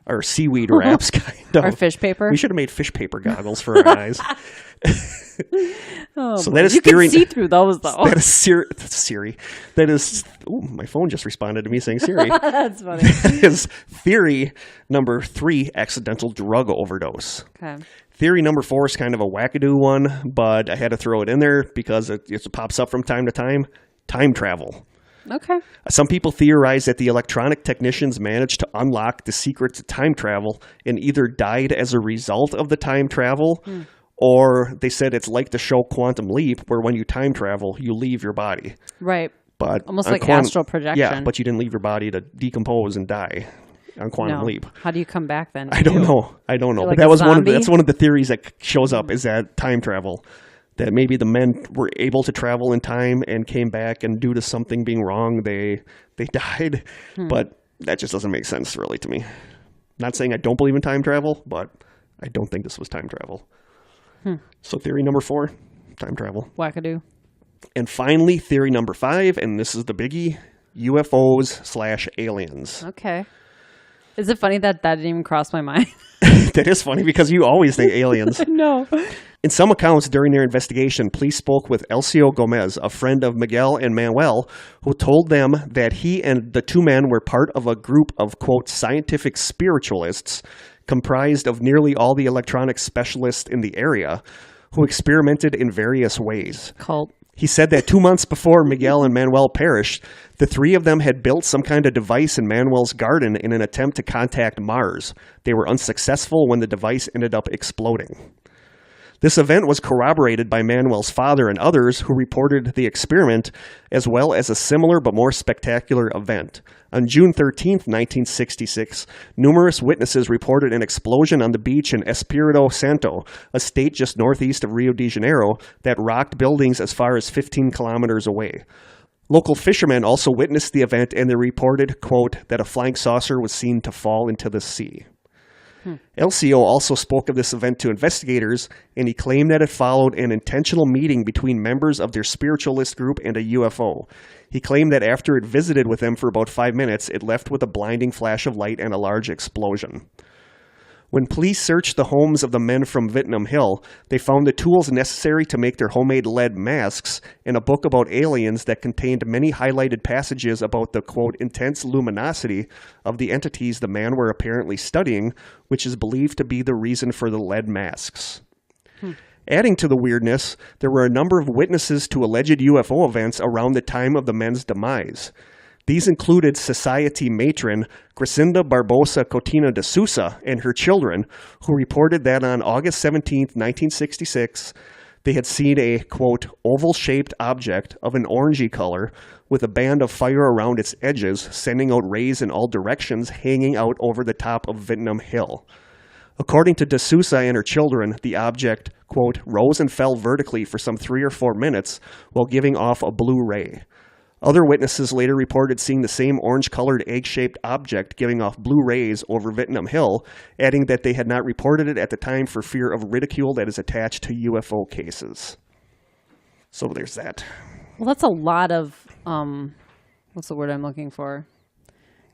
our seaweed wraps, kind of. Our fish paper. We should have made fish paper goggles for our eyes. So that is you can see through those, though. That is Siri. That is. Oh, my phone just responded to me saying Siri. That's funny. That is theory number 3: accidental drug overdose. Okay. Theory number 4 is kind of a wackadoo one, but I had to throw it in there because it pops up from time to time. Time travel. Okay. Some people theorize that the electronic technicians managed to unlock the secret to time travel and either died as a result of the time travel, or they said it's like the show Quantum Leap, where when you time travel, you leave your body. Right. But almost like astral projection. Yeah, but you didn't leave your body to decompose and die on Quantum Leap. How do you come back then? I don't know. Like but that was that's one of the theories that shows up, is that time travel. That maybe the men were able to travel in time and came back, and due to something being wrong, they died. But that just doesn't make sense really to me. Not saying I don't believe in time travel, but I don't think this was time travel. So theory number 4, time travel. Wackadoo. And finally, theory number 5, and this is the biggie, UFOs/aliens. Okay. Is it funny that didn't even cross my mind? That is funny because you always think aliens. No. In some accounts during their investigation, police spoke with Elcio Gomez, a friend of Miguel and Manuel, who told them that he and the 2 men were part of a group of, quote, scientific spiritualists comprised of nearly all the electronic specialists in the area who experimented in various ways. Cult. He said that 2 months before Miguel and Manuel perished, the 3 of them had built some kind of device in Manuel's garden in an attempt to contact Mars. They were unsuccessful when the device ended up exploding. This event was corroborated by Manuel's father and others who reported the experiment, as well as a similar but more spectacular event. On June 13, 1966, numerous witnesses reported an explosion on the beach in Espírito Santo, a state just northeast of Rio de Janeiro, that rocked buildings as far as 15 kilometers away. Local fishermen also witnessed the event, and they reported, quote, that a flying saucer was seen to fall into the sea. LCO also spoke of this event to investigators, and he claimed that it followed an intentional meeting between members of their spiritualist group and a UFO. He claimed that after it visited with them for about 5 minutes, it left with a blinding flash of light and a large explosion. When police searched the homes of the men from Vietnam Hill, they found the tools necessary to make their homemade lead masks and a book about aliens that contained many highlighted passages about the, quote, intense luminosity of the entities the men were apparently studying, which is believed to be the reason for the lead masks. Adding to the weirdness, there were a number of witnesses to alleged UFO events around the time of the men's demise. These included Society matron Crisinda Barbosa Coutinho de Sousa and her children, who reported that on August 17, 1966, they had seen a, quote, oval-shaped object of an orangey color with a band of fire around its edges, sending out rays in all directions, hanging out over the top of Vietnam Hill. According to de Sousa and her children, the object, quote, rose and fell vertically for some 3 or 4 minutes while giving off a blue ray. Other witnesses later reported seeing the same orange-colored egg-shaped object giving off blue rays over Vietnam Hill, adding that they had not reported it at the time for fear of ridicule that is attached to UFO cases. So there's that. Well, that's a lot of, what's the word I'm looking for?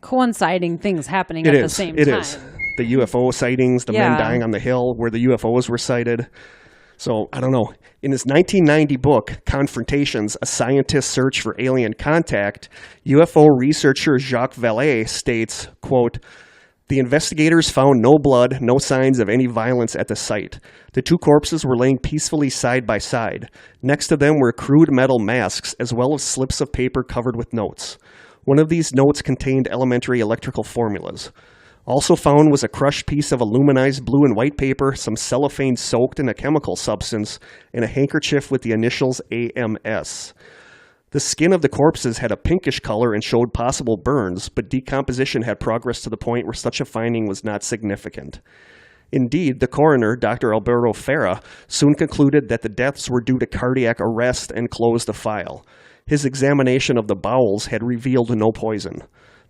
Coinciding things happening at the same time. It is. The UFO sightings, the men dying on the hill where the UFOs were sighted. So, I don't know. In his 1990 book, Confrontations, A Scientist's Search for Alien Contact, UFO researcher Jacques Vallée states, quote, the investigators found no blood, no signs of any violence at the site. The 2 corpses were laying peacefully side by side. Next to them were crude metal masks, as well as slips of paper covered with notes. One of these notes contained elementary electrical formulas. Also found was a crushed piece of aluminized blue and white paper, some cellophane soaked in a chemical substance, and a handkerchief with the initials AMS. The skin of the corpses had a pinkish color and showed possible burns, but decomposition had progressed to the point where such a finding was not significant. Indeed, the coroner, Dr. Alberto Ferra, soon concluded that the deaths were due to cardiac arrest and closed the file. His examination of the bowels had revealed no poison.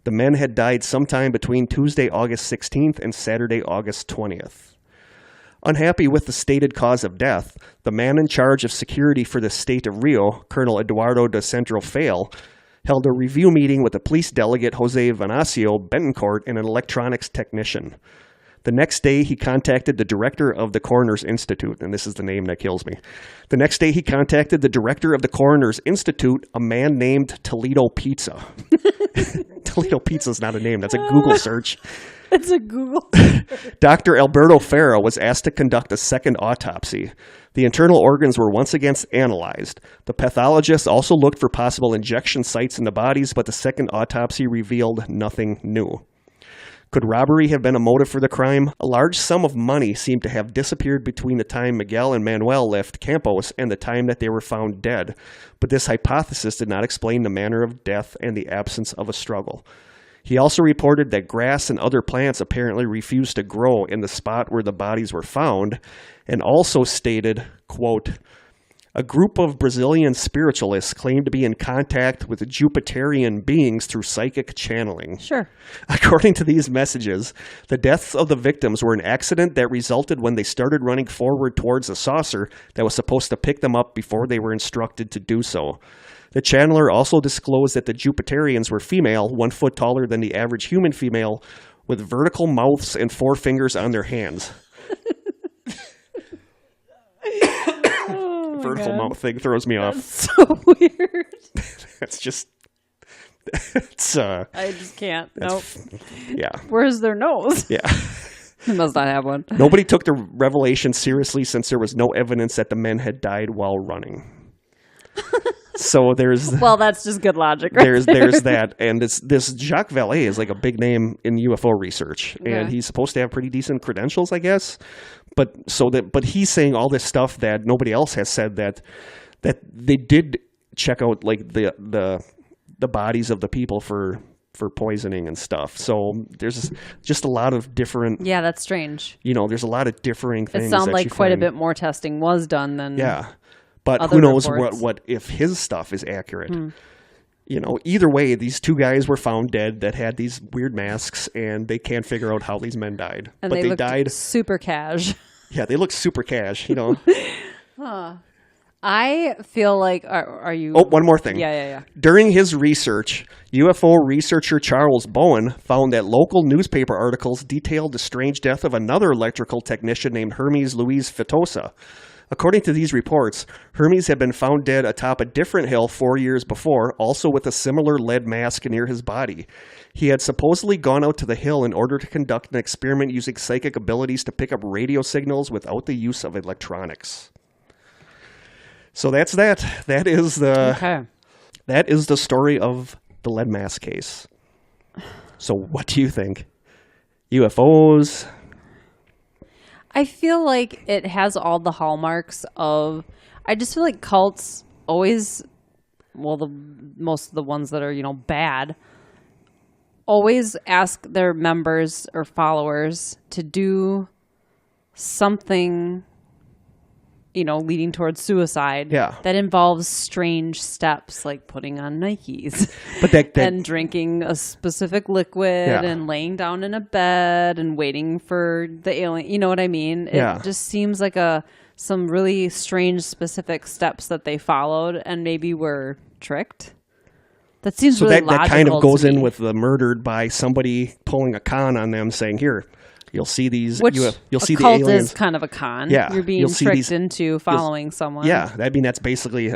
The men had died sometime between Tuesday, August 16th and Saturday, August 20th. Unhappy with the stated cause of death, the man in charge of security for the state of Rio, Colonel Eduardo de Centrofale, held a review meeting with the police delegate Jose Venancio Betancourt and an electronics technician. The next day, he contacted the director of the Coroner's Institute, and this is the name that kills me. The next day, he contacted the director of the Coroner's Institute, a man named Toledo Pizza. Toledo Pizza is not a name. That's a Google search. It's a Google. Dr. Alberto Ferra was asked to conduct a second autopsy. The internal organs were once again analyzed. The pathologist also looked for possible injection sites in the bodies, but the second autopsy revealed nothing new. Could robbery have been a motive for the crime? A large sum of money seemed to have disappeared between the time Miguel and Manuel left Campos and the time that they were found dead, but this hypothesis did not explain the manner of death and the absence of a struggle. He also reported that grass and other plants apparently refused to grow in the spot where the bodies were found, and also stated, quote, a group of Brazilian spiritualists claim to be in contact with Jupiterian beings through psychic channeling. Sure. According to these messages, the deaths of the victims were an accident that resulted when they started running forward towards a saucer that was supposed to pick them up before they were instructed to do so. The channeler also disclosed that the Jupiterians were female, 1 foot taller than the average human female, with vertical mouths and 4 fingers on their hands. Vertical mouth thing throws me off. That's so weird. That's just... It's, I just can't. Nope. Yeah. Where's their nose? Yeah. He must not have one. Nobody took the revelation seriously since there was no evidence that the men had died while running. So there's Well, that's just good logic, right? there's that, and this Jacques Vallée is like a big name in UFO research, and he's supposed to have pretty decent credentials, I guess. But he's saying all this stuff that nobody else has said, that they did check out like the bodies of the people for poisoning and stuff. So there's just a lot of different. Yeah, that's strange. There's a lot of differing things. It sounds that like you quite a find. bit more testing was done than. Yeah. But other who knows reports. what if his stuff is accurate? Either way, these two guys were found dead that had these weird masks, and they can't figure out how these men died. And but they died super cash. Yeah, they look super cash. I feel like are you? Oh, one more thing. Yeah. During his research, UFO researcher Charles Bowen found that local newspaper articles detailed the strange death of another electrical technician named Hermes Luis Fitosa. According to these reports, Hermes had been found dead atop a different hill 4 years before, also with a similar lead mask near his body. He had supposedly gone out to the hill in order to conduct an experiment using psychic abilities to pick up radio signals without the use of electronics. So that's that. That is the story of the lead mask case. So what do you think? UFOs? I feel like it has all the hallmarks of. I just feel like cults always, most of the ones that are bad, always ask their members or followers to do something, leading towards suicide. Yeah. That involves strange steps like putting on Nikes, But that and drinking a specific liquid and laying down in a bed and waiting for the alien. You know what I mean? It just seems like some really strange specific steps that they followed and maybe were tricked. That seems really logical. That kind of goes to me. in with the murdered by somebody pulling a con on them, saying, "Here, you'll see these. You'll see the aliens." Cult is kind of a con. Yeah, You're being tricked into following someone. Yeah, that's basically.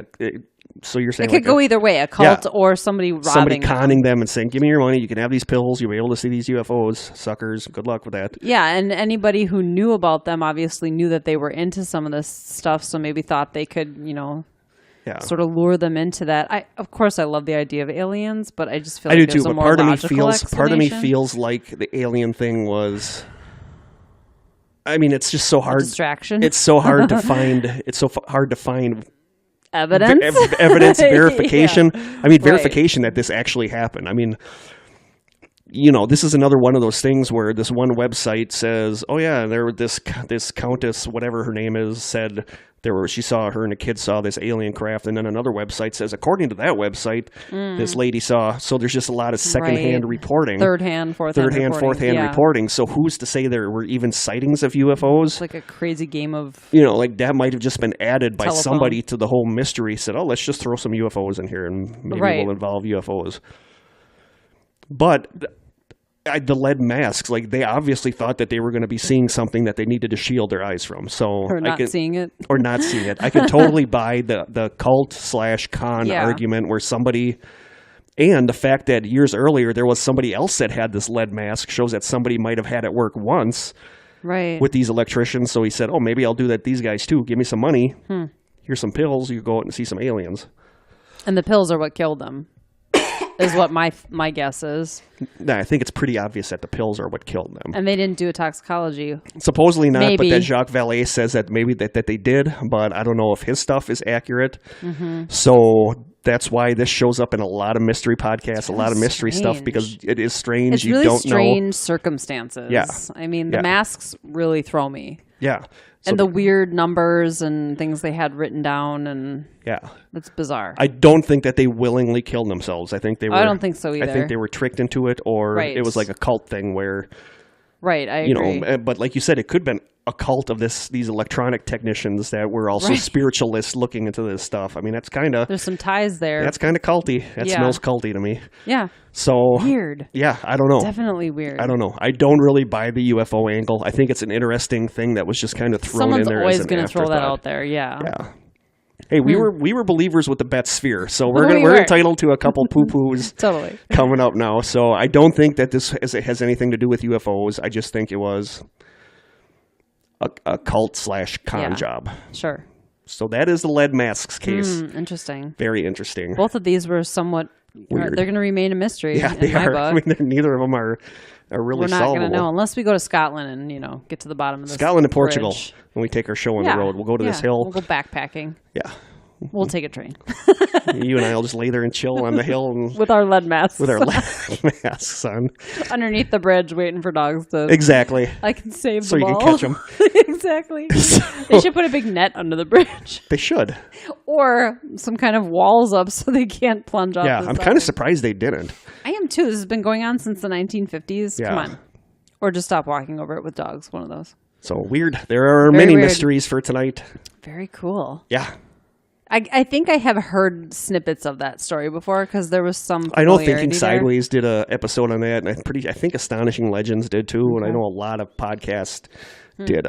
So you're saying it could go either way: a cult or somebody robbing somebody conning them and saying, "Give me your money. You can have these pills. You'll be able to see these UFOs, suckers. Good luck with that." Yeah, and anybody who knew about them obviously knew that they were into some of this stuff, so maybe thought they could, sort of lure them into that. Of course, I love the idea of aliens, but I just feel like there's a more logical explanation. Part of me feels like the alien thing was. I mean, it's just so hard. A distraction. It's so hard to find. It's so hard to find evidence. Evidence, verification. Yeah. I mean, verification that this actually happened. I mean, this is another one of those things where this one website says, "Oh yeah, this countess, whatever her name is, said she saw her and a kid saw this alien craft," and then another website says, according to that website, this lady saw. So there's just a lot of secondhand reporting, third-hand, fourth-hand reporting. So who's to say there were even sightings of UFOs? It's like a crazy game of like that might have just been added by telephone. somebody to the whole mystery. Said, "Oh, let's just throw some UFOs in here, and maybe we'll involve UFOs." But the lead masks, like they obviously thought that they were going to be seeing something that they needed to shield their eyes from. So or not seeing it. I can totally buy the cult/con argument where somebody, and the fact that years earlier there was somebody else that had this lead mask shows that somebody might have had it work once, right? With these electricians. So he said, "Oh, maybe I'll do that. These guys too. Give me some money. Here's some pills. You go out and see some aliens." And the pills are what killed them. Is what my guess is. No, I think it's pretty obvious that the pills are what killed them. And they didn't do a toxicology. Supposedly not, maybe. But that Jacques Vallée says that maybe that they did, but I don't know if his stuff is accurate. So that's why this shows up in a lot of mystery podcasts, a lot of mystery stuff, because it is strange. It's really strange circumstances. Yeah. I mean, the masks really throw me. Yeah. So and the weird numbers and things they had written down, and it's bizarre. I don't think that they willingly killed themselves. I think they were. I don't think so either. I think they were tricked into it, or it was like a cult thing where. Right, I agree. But like you said, it could have been a cult of these electronic technicians that were also spiritualists looking into this stuff. I mean, that's kind of... There's some ties there. That's kind of culty. That smells culty to me. Yeah. So... Weird. Yeah, I don't know. Definitely weird. I don't know. I don't really buy the UFO angle. I think it's an interesting thing that was just kind of thrown in there. Someone's always going to throw that out there, yeah. Hey, we were believers with the Bet Sphere, so we're entitled to a couple poo-poos totally coming up now. So I don't think that this has anything to do with UFOs. I just think it was a cult/con job. Sure. So that is the lead masks case. Interesting. Very interesting. Both of these were somewhat weird. They're going to remain a mystery. Yeah, in they my are. book. I mean, neither of them are really We're not solvable. going to know unless we go to Scotland and get to the bottom of this. Scotland and Portugal. bridge. When we take our show on the road, we'll go to this hill. We'll go backpacking. Yeah. We'll take a train You and I will just lay there and chill on the hill and with our lead masks. with our lead masks on. Underneath the bridge, waiting for dogs to. Exactly. I can save So them you all. can catch them. Exactly. They should put a big net under the bridge, They should. or some kind of walls up so they can't plunge off. Yeah, the I'm side. kind of surprised they didn't. I am too. This has been going on since the 1950s. Yeah. Come on, or just stop walking over it with dogs. One of those. So weird. There are Very many weird. mysteries for tonight. Very cool. Yeah. I think I have heard snippets of that story before because there was some. I know familiarity Thinking there. Sideways did a episode on that, and I think Astonishing Legends did too, and I know a lot of podcasts did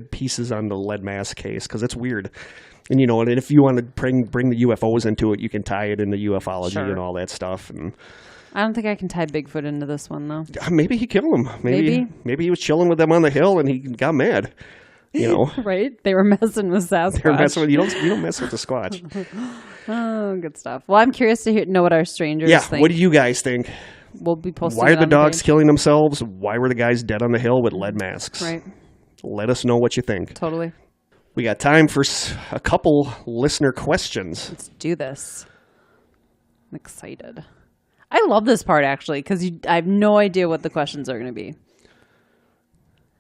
pieces on the lead mask case because it's weird. And and if you want to bring the UFOs into it, you can tie it into ufology Sure. and all that stuff. And I don't think I can tie Bigfoot into this one though. maybe he killed him. Maybe he was chilling with them on the hill and he got mad. Right? They were messing with Sasquatch. They're messing with you don't mess with the Squatch. Oh, good stuff. Well, I'm curious to know what our strangers think. What do you guys think? We'll be posting. Why are it the on dogs page. killing themselves? Why were the guys dead on the hill with lead masks? Right. Let us know what you think. Totally. We got time for a couple listener questions. Let's do this. I'm excited. I love this part actually because I have no idea what the questions are going to be,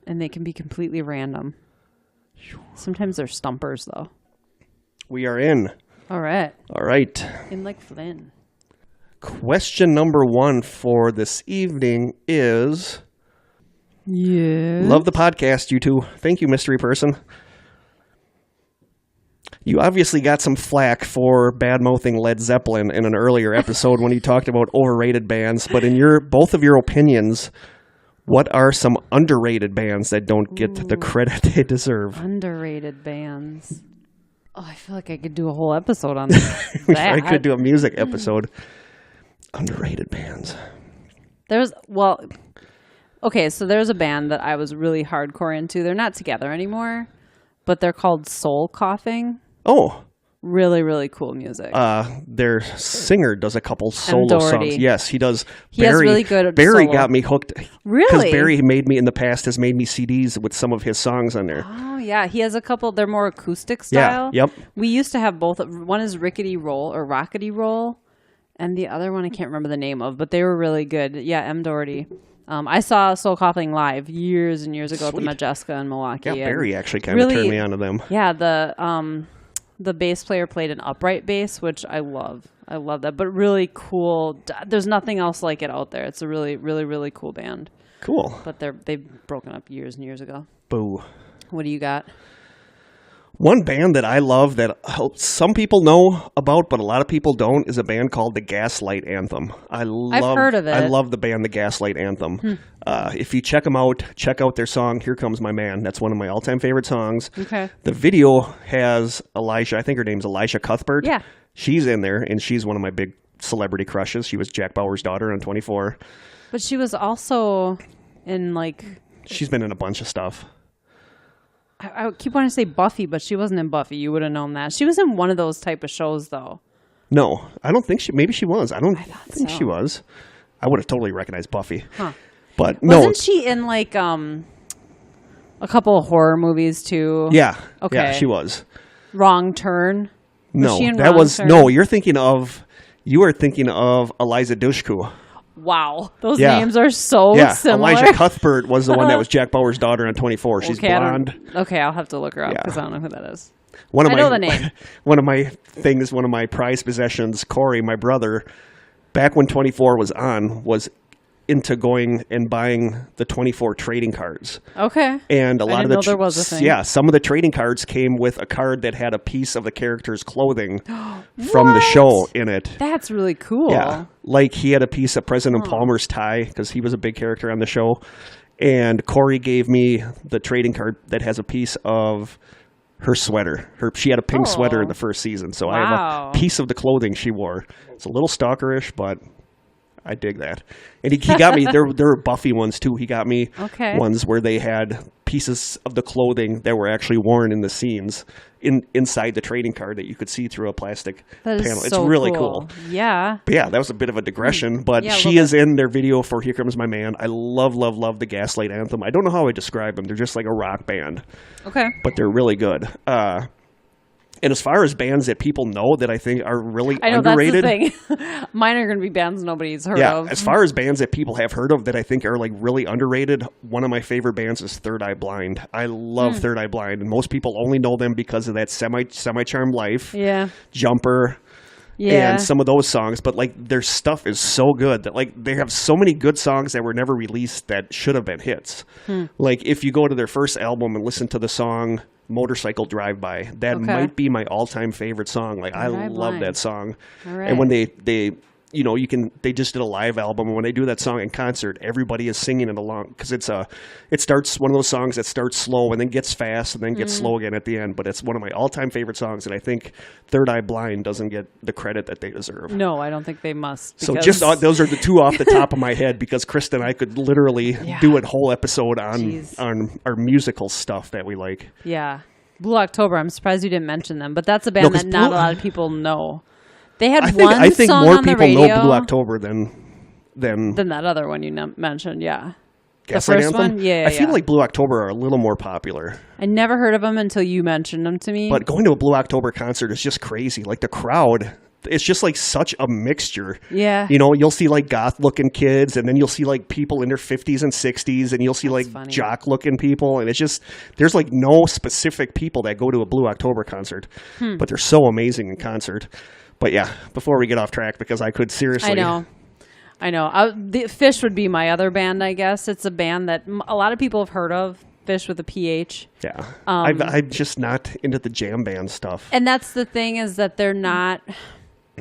and they can be completely random. Sometimes they're stumpers though. We are in. All right. All right. In like Flynn. Question number 1 for this evening is... Yeah. Love the podcast, you two. Thank you, mystery person. You obviously got some flack for bad-mouthing Led Zeppelin in an earlier episode when you talked about overrated bands, but in both of your opinions, what are some underrated bands that don't get the credit they deserve? Underrated bands. Oh, I feel like I could do a whole episode on that. I could do a music episode. Underrated bands. Okay, so there's a band that I was really hardcore into. They're not together anymore, but they're called Soul Coughing. Oh. Really, really cool music. Their singer does a couple solo Doherty. songs. Yes, he does. He has really good Barry solo. got me hooked. Really? Because Barry in the past has made me CDs with some of his songs on there. Oh, yeah. He has a couple. They're more acoustic style. Yeah, yep. We used to have both. One is Rickety Roll or Rockety Roll, and the other one I can't remember the name of, but they were really good. Yeah, M. Doherty. I saw Soul Coughing live years and years ago at the Sweet. Majeska in Milwaukee. Yeah, and Barry actually kind of really- turned me on to them. Yeah, the bass player played an upright bass, which I love. I love that. But really cool. There's nothing else like it out there. It's a really, really, really cool band. Cool. But they've broken up years and years ago. Boo. What do you got? One band that I love that some people know about, but a lot of people don't, is a band called the Gaslight Anthem. I've heard of it. I love the band the Gaslight Anthem. If you check them out, check out their song, Here Comes My Man. That's one of my all-time favorite songs. Okay. The video has Elijah, I think her name's Elijah Cuthbert. Yeah. She's in there, and she's one of my big celebrity crushes. She was Jack Bauer's daughter on 24. But she was also in She's been in a bunch of stuff. I keep wanting to say Buffy, but she wasn't in Buffy. You would have known that. She was in one of those type of shows, though. No, I don't think maybe she was. I don't think so. she was. I would have totally recognized Buffy. Huh. But no. Wasn't she in a couple of horror movies too? Yeah. Okay. Yeah, she was. Wrong Turn? No, she in that Wrong was Turn? no. You are thinking of Eliza Dushku. Wow, those Yeah. names are so Yeah, similar. Elijah Cuthbert was the one that was Jack Bauer's daughter on 24. She's Okay, blonde. I'll have to look her up Yeah. because I don't know who that is. One of I know the name. One of my things, one of my prized possessions, Corey, my brother, back when 24 was on, was into going and buying the 24 trading cards. Okay. And a lot I of didn't know there was a thing. Yeah, some of the trading cards came with a card that had a piece of the character's clothing from the show in it. That's really cool. Yeah, like he had a piece of President Palmer's tie because he was a big character on the show. And Corey gave me the trading card that has a piece of her sweater. She had a pink sweater in the first season, so I Wow. have a piece of the clothing she wore. It's a little stalkerish, but I dig that. And he got me, there were Buffy ones too. He got me Okay. ones where they had pieces of the clothing that were actually worn in the scenes inside the trading card that you could see through a plastic That is panel. It's so really cool. Yeah. But yeah, that was a bit of a digression, but Yeah, a she little is in their video for Here Comes My Man. I love the Gaslight Anthem. I don't know how I describe them. They're just like a rock band, Okay. but they're really good. And as far as bands that people know that I think are really I know underrated, that's the thing. Mine are going to be bands nobody's heard yeah, of. as far as bands that people have heard of that I think are like really underrated, one of my favorite bands is Third Eye Blind. I love Third Eye Blind, and most people only know them because of that Semi-Charmed Life, Yeah. Jumper, Yeah. and some of those songs. But like their stuff is so good that like they have so many good songs that were never released that should have been hits. Like if you go to their first album and listen to the song Motorcycle Drive-By, that Okay. might be my all-time favorite song. Like I Third Eye love Blind. that song. All right. And when they you know, they just did a live album, and when they do that song in concert, everybody is singing it along because it starts one of those songs that starts slow and then gets fast and then gets slow again at the end. But it's one of my all-time favorite songs, and I think Third Eye Blind doesn't get the credit that they deserve. No, I don't think they must. So because- just those are the two off the top of my head because Krista and I could literally do a whole episode Jeez. on our musical stuff that we like. Yeah. Blue October, I'm surprised you didn't mention them, but that's a band 'cause that not Blue- a lot of people know. They had I one think song more on the people radio know Blue October than than that other one you mentioned, yeah. Gaslight first Anthem. one? Yeah, I feel yeah. like Blue October are a little more popular. I never heard of them until you mentioned them to me. But going to a Blue October concert is just crazy. Like the crowd, it's just like such a mixture. Yeah. You know, you'll see like goth looking kids, and then you'll see like people in their 50s and 60s, and you'll see like funny. jock looking people. And it's just, there's like no specific people that go to a Blue October concert, but they're so amazing in concert. But yeah, before we get off track, because I could seriously. I know. The Fish would be my other band, I guess. It's a band that a lot of people have heard of, Fish with a PH. Yeah. I'm just not into the jam band stuff. And that's the thing is that they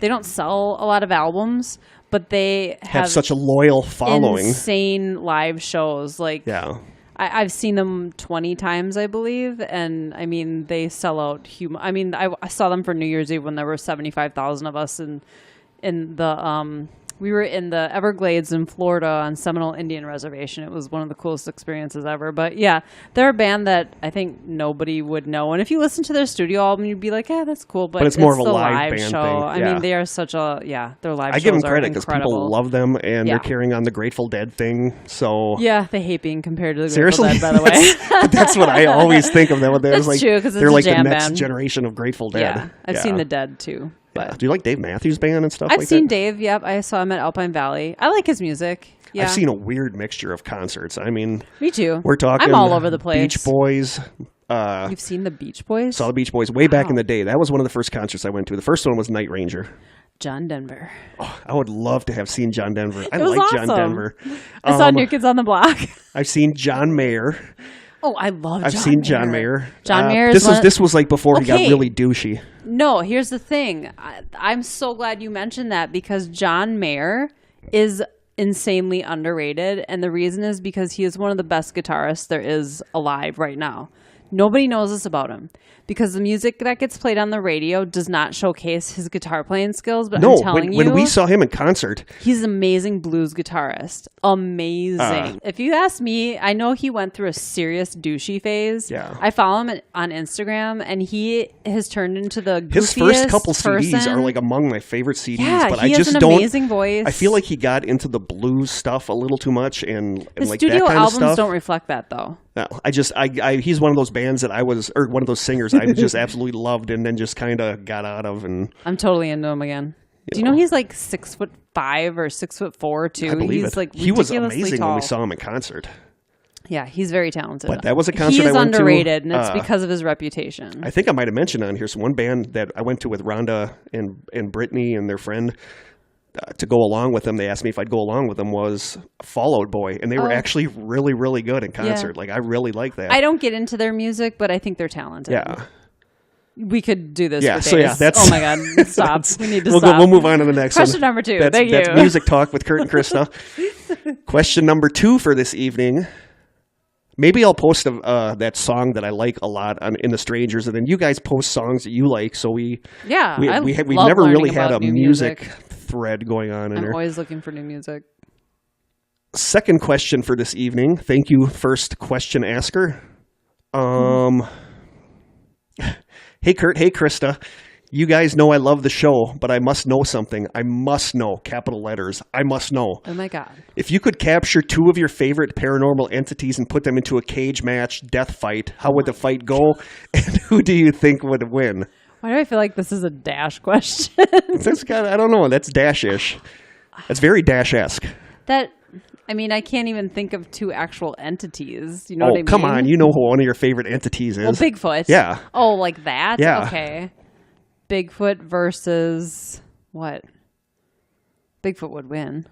don't sell a lot of albums, but they have such a loyal following. Insane live shows. Like, Yeah. I've seen them 20 times, I believe, and I mean they sell out. I saw them for New Year's Eve when there were 75,000 of us in the we were in the Everglades in Florida on Seminole Indian Reservation. It was one of the coolest experiences ever. But yeah, they're a band that I think nobody would know. And if you listen to their studio album, you'd be like, yeah, that's cool. But it's more of a the live band show. thing. I Yeah. mean, they are such their live shows I give them are credit because incredible. people love them, and Yeah. they're carrying on the Grateful Dead thing. So Yeah, they hate being compared to the seriously, Grateful Dead, by the way. that's what I always think of them. That's like, true, 'cause it's they're a like the jam next band. generation of Grateful Dead. Yeah, I've seen the Dead too. But Do you like Dave Matthews Band and stuff I've like seen that? Dave. Yep, I saw him at Alpine Valley. I like his music. Yeah, I've seen a weird mixture of concerts. I mean, me too. we're talking I'm all over the place. Beach Boys. You've seen the Beach Boys? Saw the Beach Boys way back in the day. That was one of the first concerts I went to. The first one was Night Ranger. John Denver. I would love to have seen John Denver. I It was like awesome. John Denver. I saw New Kids on the Block. I've seen John Mayer. Oh, I love. I've seen John Mayer. John Mayer. Is This was like before he got Okay. really douchey. No, here's the thing. I'm so glad you mentioned that because John Mayer is insanely underrated, and the reason is because he is one of the best guitarists there is alive right now. Nobody knows this about him because the music that gets played on the radio does not showcase his guitar playing skills. But I'm telling when we saw him in concert, he's an amazing blues guitarist. Amazing. If you ask me, I know he went through a serious douchey phase. Yeah. I follow him on Instagram, and he has turned into the goofiest his first couple CDs person. are like among my favorite CDs. Yeah, but he I has just an don't. amazing voice. I feel like he got into the blues stuff a little too much, and His like studio that kind albums of stuff. don't reflect that, though. No, he's one of those bands that or one of those singers I just absolutely loved, and then just kind of got out of. And I'm totally into him again. Do you know he's like 6'5" or 6'4" too? I believe he's it. like He was ridiculously amazing tall. when we saw him in concert. Yeah, he's very talented. But that was a concert He is I went to. underrated, and it's because of his reputation. I think I might have mentioned on here one band that I went to with Rhonda and Brittany and their friend to go along with them. They asked me if I'd go along with them. Was Fall Out Boy, and they were actually really, really good in concert. Like I really like that. I don't get into their music, but I think they're talented. Yeah. We could do this for days. So yeah, that's. Oh my God, stop. We need to we'll stop. We'll move on to the next Question one. number 2. That's Thank you. Music Talk with Kurt and Krista. Question number 2 for this evening. Maybe I'll post that song that I like a lot in the Strangers, and then you guys post songs that you like. So we've love never learning really had about a new music thread going on in I'm there. always looking for new music. Second question for this evening. Thank you, first question asker. Hey, Kurt. Hey, Krista. You guys know I love the show, but I must know something. I must know, capital letters. I must know. Oh, my God. If you could capture 2 of your favorite paranormal entities and put them into a cage match, death fight, how would the fight go? And who do you think would win? Why do I feel like this is a Dash question? I don't know. That's Dash-ish. That's very Dash-esque. I can't even think of 2 actual entities. You know what I mean? Come on. You know who one of your favorite entities is. Well, Bigfoot. Yeah. Oh, like that? Yeah. Okay. Bigfoot versus what? Bigfoot would win.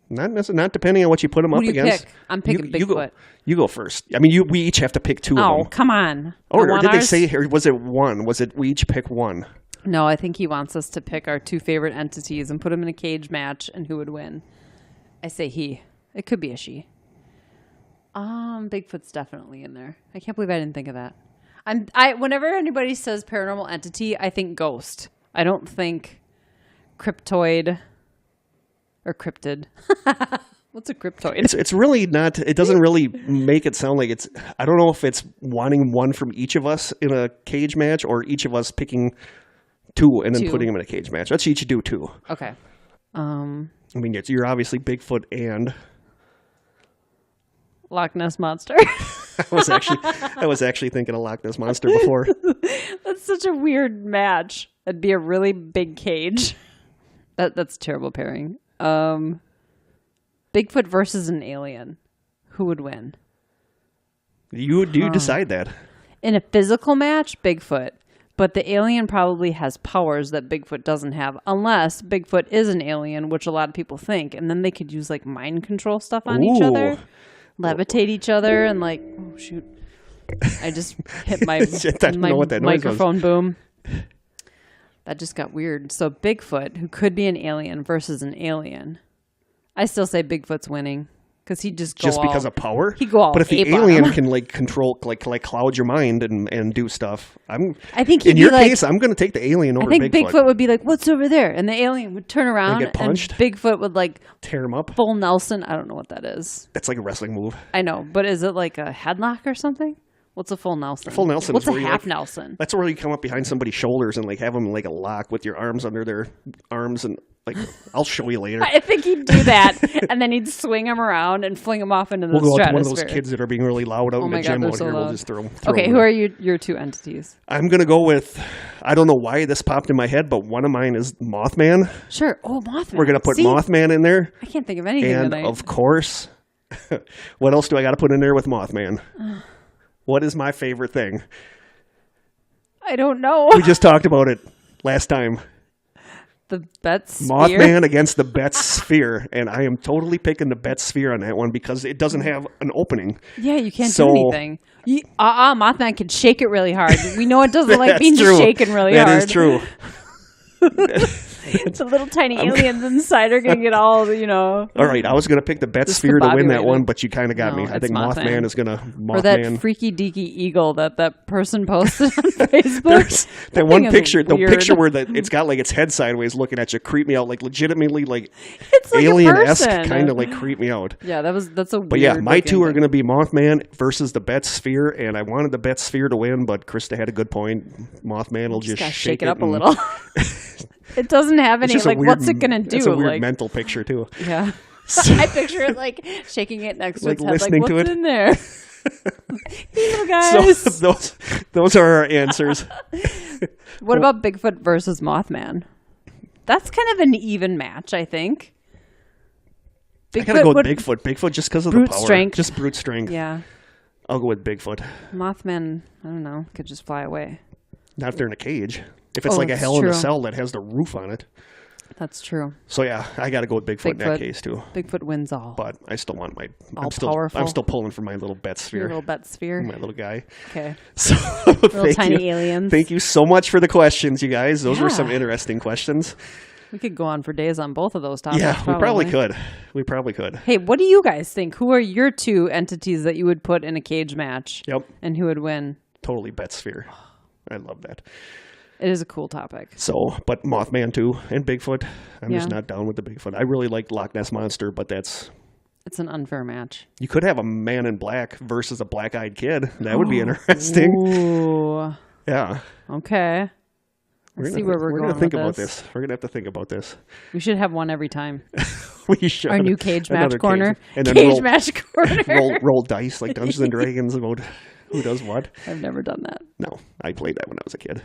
Not depending on what you put them Who up do you against. pick? I'm picking Bigfoot. You go first. I mean, we each have to pick 2 of them. Oh, come on. Or did they say, or was it 1? Was it we each pick 1? No, I think he wants us to pick our 2 favorite entities and put them in a cage match and who would win. I say he. It could be a she. Bigfoot's definitely in there. I can't believe I didn't think of that. Whenever anybody says paranormal entity, I think ghost. I don't think cryptoid or cryptid. What's a cryptoid? It's really not. It doesn't really make it sound like it's. I don't know if it's wanting one from each of us in a cage match or each of us picking 2 and then putting them in a cage match. Let's each do 2. Okay. I mean, you're obviously Bigfoot and Loch Ness Monster. I was actually thinking of Loch Ness Monster before. That's such a weird match. That'd be a really big cage. That's a terrible pairing. Bigfoot versus an alien. Who would win? You decide that. In a physical match, Bigfoot. But the alien probably has powers that Bigfoot doesn't have, unless Bigfoot is an alien, which a lot of people think. And then they could use like mind control stuff on each other, levitate each other, and like, oh shoot. I just hit my, microphone boom. That just got weird. So Bigfoot, who could be an alien versus an alien. I still say Bigfoot's winning. Because he just because of power. He go all. But if the alien can like control, like cloud your mind and do stuff, I think in your case, I'm going to take the alien over Bigfoot. I think Bigfoot would be like, "What's over there?" And the alien would turn around and get punched. And Bigfoot would like tear him up. Full Nelson. I don't know what that is. That's like a wrestling move. I know, but is it like a headlock or something? What's a full Nelson? A full Nelson. What's a half Nelson? That's where you come up behind somebody's shoulders and like have them like a lock with your arms under their arms and. Like, I'll show you later. I think he'd do that, and then he'd swing him around and fling him off into the stratosphere. We'll go out to one of those kids that are being really loud out in the gym out here. We'll just throw them. Okay, who are your 2 entities? I'm going to go with, I don't know why this popped in my head, but one of mine is Mothman. Sure. Oh, Mothman. We're going to put Mothman in there. I can't think of anything And, tonight. Of course, what else do I got to put in there with Mothman? What is my favorite thing? I don't know. We just talked about it last time. The Bet's Mothman against the Bet's sphere, and I am totally picking the Bet's sphere on that one because it doesn't have an opening. Yeah, you can't do anything. Mothman can shake it really hard. We know it doesn't like being shaken really hard. That is true. The little tiny aliens inside are going to get all, All right, I was going to pick the Bet's sphere to win that one, but you kind of got me. I think Mothman is going to Or that freaky deaky eagle that person posted on Facebook. That one picture, the picture where it's got like its head sideways looking at you, creeped me out. Like legitimately, like it's like alien-esque, kind of like creeped me out. Yeah, that's a weird. But yeah, my 2 are going to be Mothman versus the Bet's sphere, and I wanted the Bet's sphere to win, but Krista had a good point. Mothman will just shake it up a little. It doesn't have any, like, what's it going to do? It's a weird mental picture, too. Yeah. So, I picture it, like, shaking it next to its head, like, what's in there? Hey, little guys. So those are our answers. What about Bigfoot versus Mothman? That's kind of an even match, I think. I gotta go with Bigfoot. Bigfoot just because of the power. Strength. Just brute strength. Yeah. I'll go with Bigfoot. Mothman, I don't know, could just fly away. Not if they're in a cage. If it's like a Hell in a Cell that has the roof on it. That's true. So yeah, I got to go with Bigfoot in that case too. Bigfoot wins all. But I still want my powerful. I'm still pulling for my little Bet sphere. Your little Bet sphere. My little guy. Okay. So little tiny aliens. Thank you so much for the questions, you guys. Those were some interesting questions. We could go on for days on both of those topics. Yeah, we probably could. Hey, what do you guys think? Who are your 2 entities that you would put in a cage match? Yep. And who would win? Totally Bet sphere. I love that. It is a cool topic. So, but Mothman too, and Bigfoot. I'm just not down with the Bigfoot. I really like Loch Ness Monster, but that's It's an unfair match. You could have a Man in Black versus a black-eyed kid. That would be interesting. Ooh. Yeah. Okay. Let's see where we're going gonna think with about this. this. We're gonna have to think about this. We should have one every time. We should. Our new cage match Another corner. And then Cage match corner. roll dice like Dungeons and Dragons about who does what. I've never done that. No, I played that when I was a kid.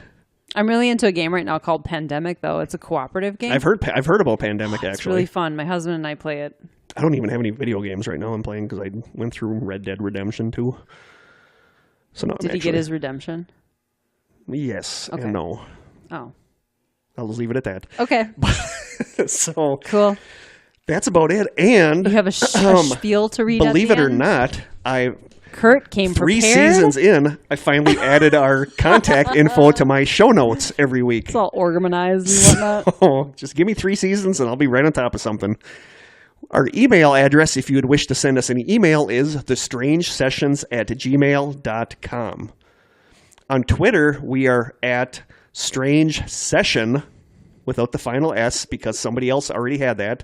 I'm really into a game right now called Pandemic, though. It's a cooperative game. I've heard about Pandemic, It's actually. really fun. My husband and I play it. I don't even have any video games right now I'm playing because I went through Red Dead Redemption 2. So now Did he get his redemption? Yes Okay. and no. Oh. I'll just leave it at that. Okay. So Cool. that's about it. And You have a spiel to read believe at it the or end? not, Kurt came 3 prepared. seasons in, I finally added our contact info to my show notes every week. It's all organized and whatnot. Oh, just give me 3 seasons and I'll be right on top of something. Our email address, if you would wish to send us an email, is thestrangesessions@gmail.com. On Twitter, we are at Strange Session without the final S because somebody else already had that.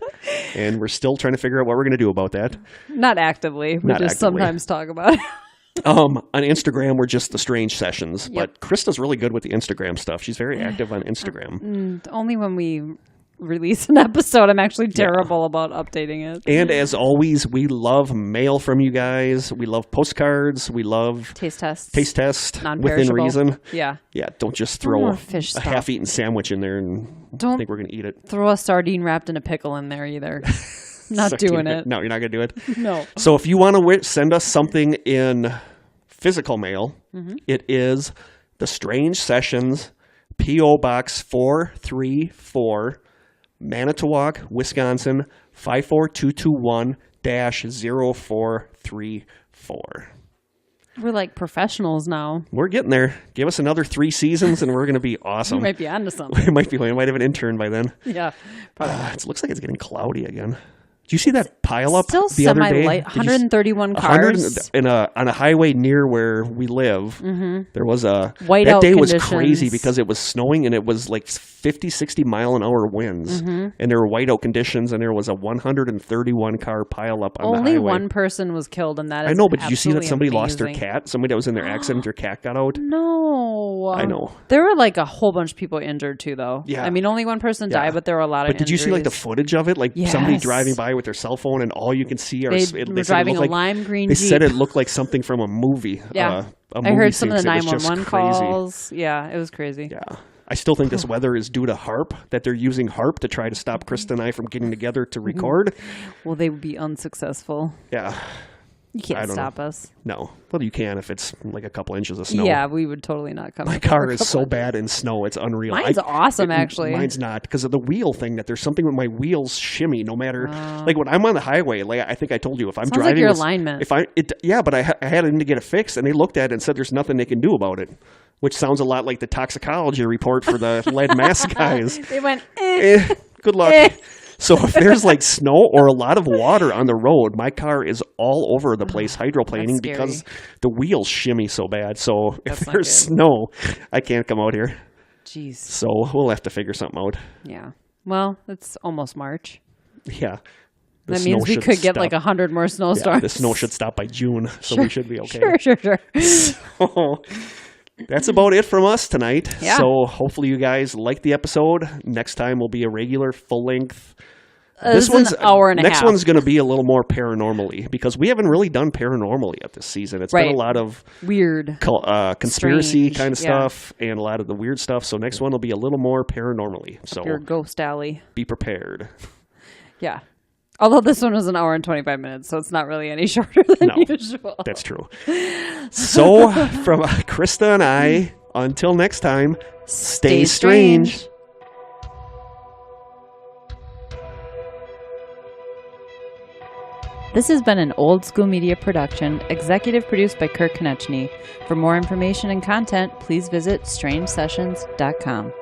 And we're still trying to figure out what we're going to do about that. Not actively. We Not just actively. sometimes talk about it. On Instagram, we're just the Strange Sessions. Yep. But Krista's really good with the Instagram stuff. She's very active on Instagram. Only when we release an episode. I'm actually terrible about updating it. And as always, we love mail from you guys. We love postcards. We love Taste test. taste test within Non-perishable. reason. Yeah. Yeah, don't just No throw more a fish stuff. half-eaten sandwich in there and Don't think we're going to eat it. throw a sardine wrapped in a pickle in there either. Not So doing it. No, you're not going to do it. No. So if you want to send us something in physical mail, it is The Strange Sessions, P.O. Box 434, Manitowoc, Wisconsin, 54221-0434. We're like professionals now. We're getting there. Give us another 3 seasons and we're going to be awesome. We might be onto something. We might have an intern by then. Yeah. Probably. It looks like it's getting cloudy again. Do you see that pile up Still the other day? semi-light. Did you 131 cars. on a highway near where we live. There was a Whiteout that day was conditions. crazy because it was snowing and it was like 50, 60 mile an hour winds, and there were whiteout conditions, and there was a 131 car pile up on Only the highway. one person was killed, and that is I know, but did you see that absolutely somebody lost their amazing. cat? Somebody that was in their accident, their cat got out. No. I know. There were like a whole bunch of people injured too, though. Yeah. I mean, only one person Yeah. died, but there were a lot of But did you see like the injuries. footage of it? Like somebody Yes. driving by with their cell phone, and all you can see are They said were it driving looked a lime green They Jeep. said it looked like something from a movie. Yeah. A I movie heard some of the scene. It was just 911 crazy. calls. Yeah, it was crazy. Yeah. I still think this weather is due to HARP, that they're using HARP to try to stop Krista and I from getting together to record. Well, they would be unsuccessful. Yeah. You I can't don't stop us. No. Well, you can if it's like a couple inches of snow. Yeah, we would totally not come. My car is so bad in snow, it's unreal. Mine's awesome, actually. Mine's not, because of the wheel thing, that there's something with my wheels shimmy no matter. Like when I'm on the highway, like I think I told you, if I'm Sounds driving. like your with- alignment. But I had it in to get it fixed, and they looked at it and said there's nothing they can do about it, which sounds a lot like the toxicology report for the lead mask guys. They went, eh. Good luck. So if there's like snow or a lot of water on the road, my car is all over the place hydroplaning That's because scary. the wheels shimmy so bad. So if That's not there's good. snow, I can't come out here. Jeez. So we'll have to figure something out. Yeah. Well, it's almost March. Yeah. The That means snow we should could get like stop. 100 more Yeah, snowstorms. the snow should stop by June, so we should be okay. Sure. So, that's about it from us tonight. Yeah. So hopefully you guys liked the episode. Next time will be a regular full length. This one's an hour and a half. Next one's going to be a little more paranormally because we haven't really done paranormally yet this season. It's been Right. a lot of Weird. conspiracy Strange, kind of yeah. stuff and a lot of the weird stuff. So next one will be a little more paranormally. So Your ghost alley. be prepared. Yeah. Although this one was an hour and 25 minutes, so it's not really any shorter than No. usual. That's true. So from Krista and I, until next time, stay strange. This has been an Old School Media production, executive produced by Kirk Konechny. For more information and content, please visit strangesessions.com.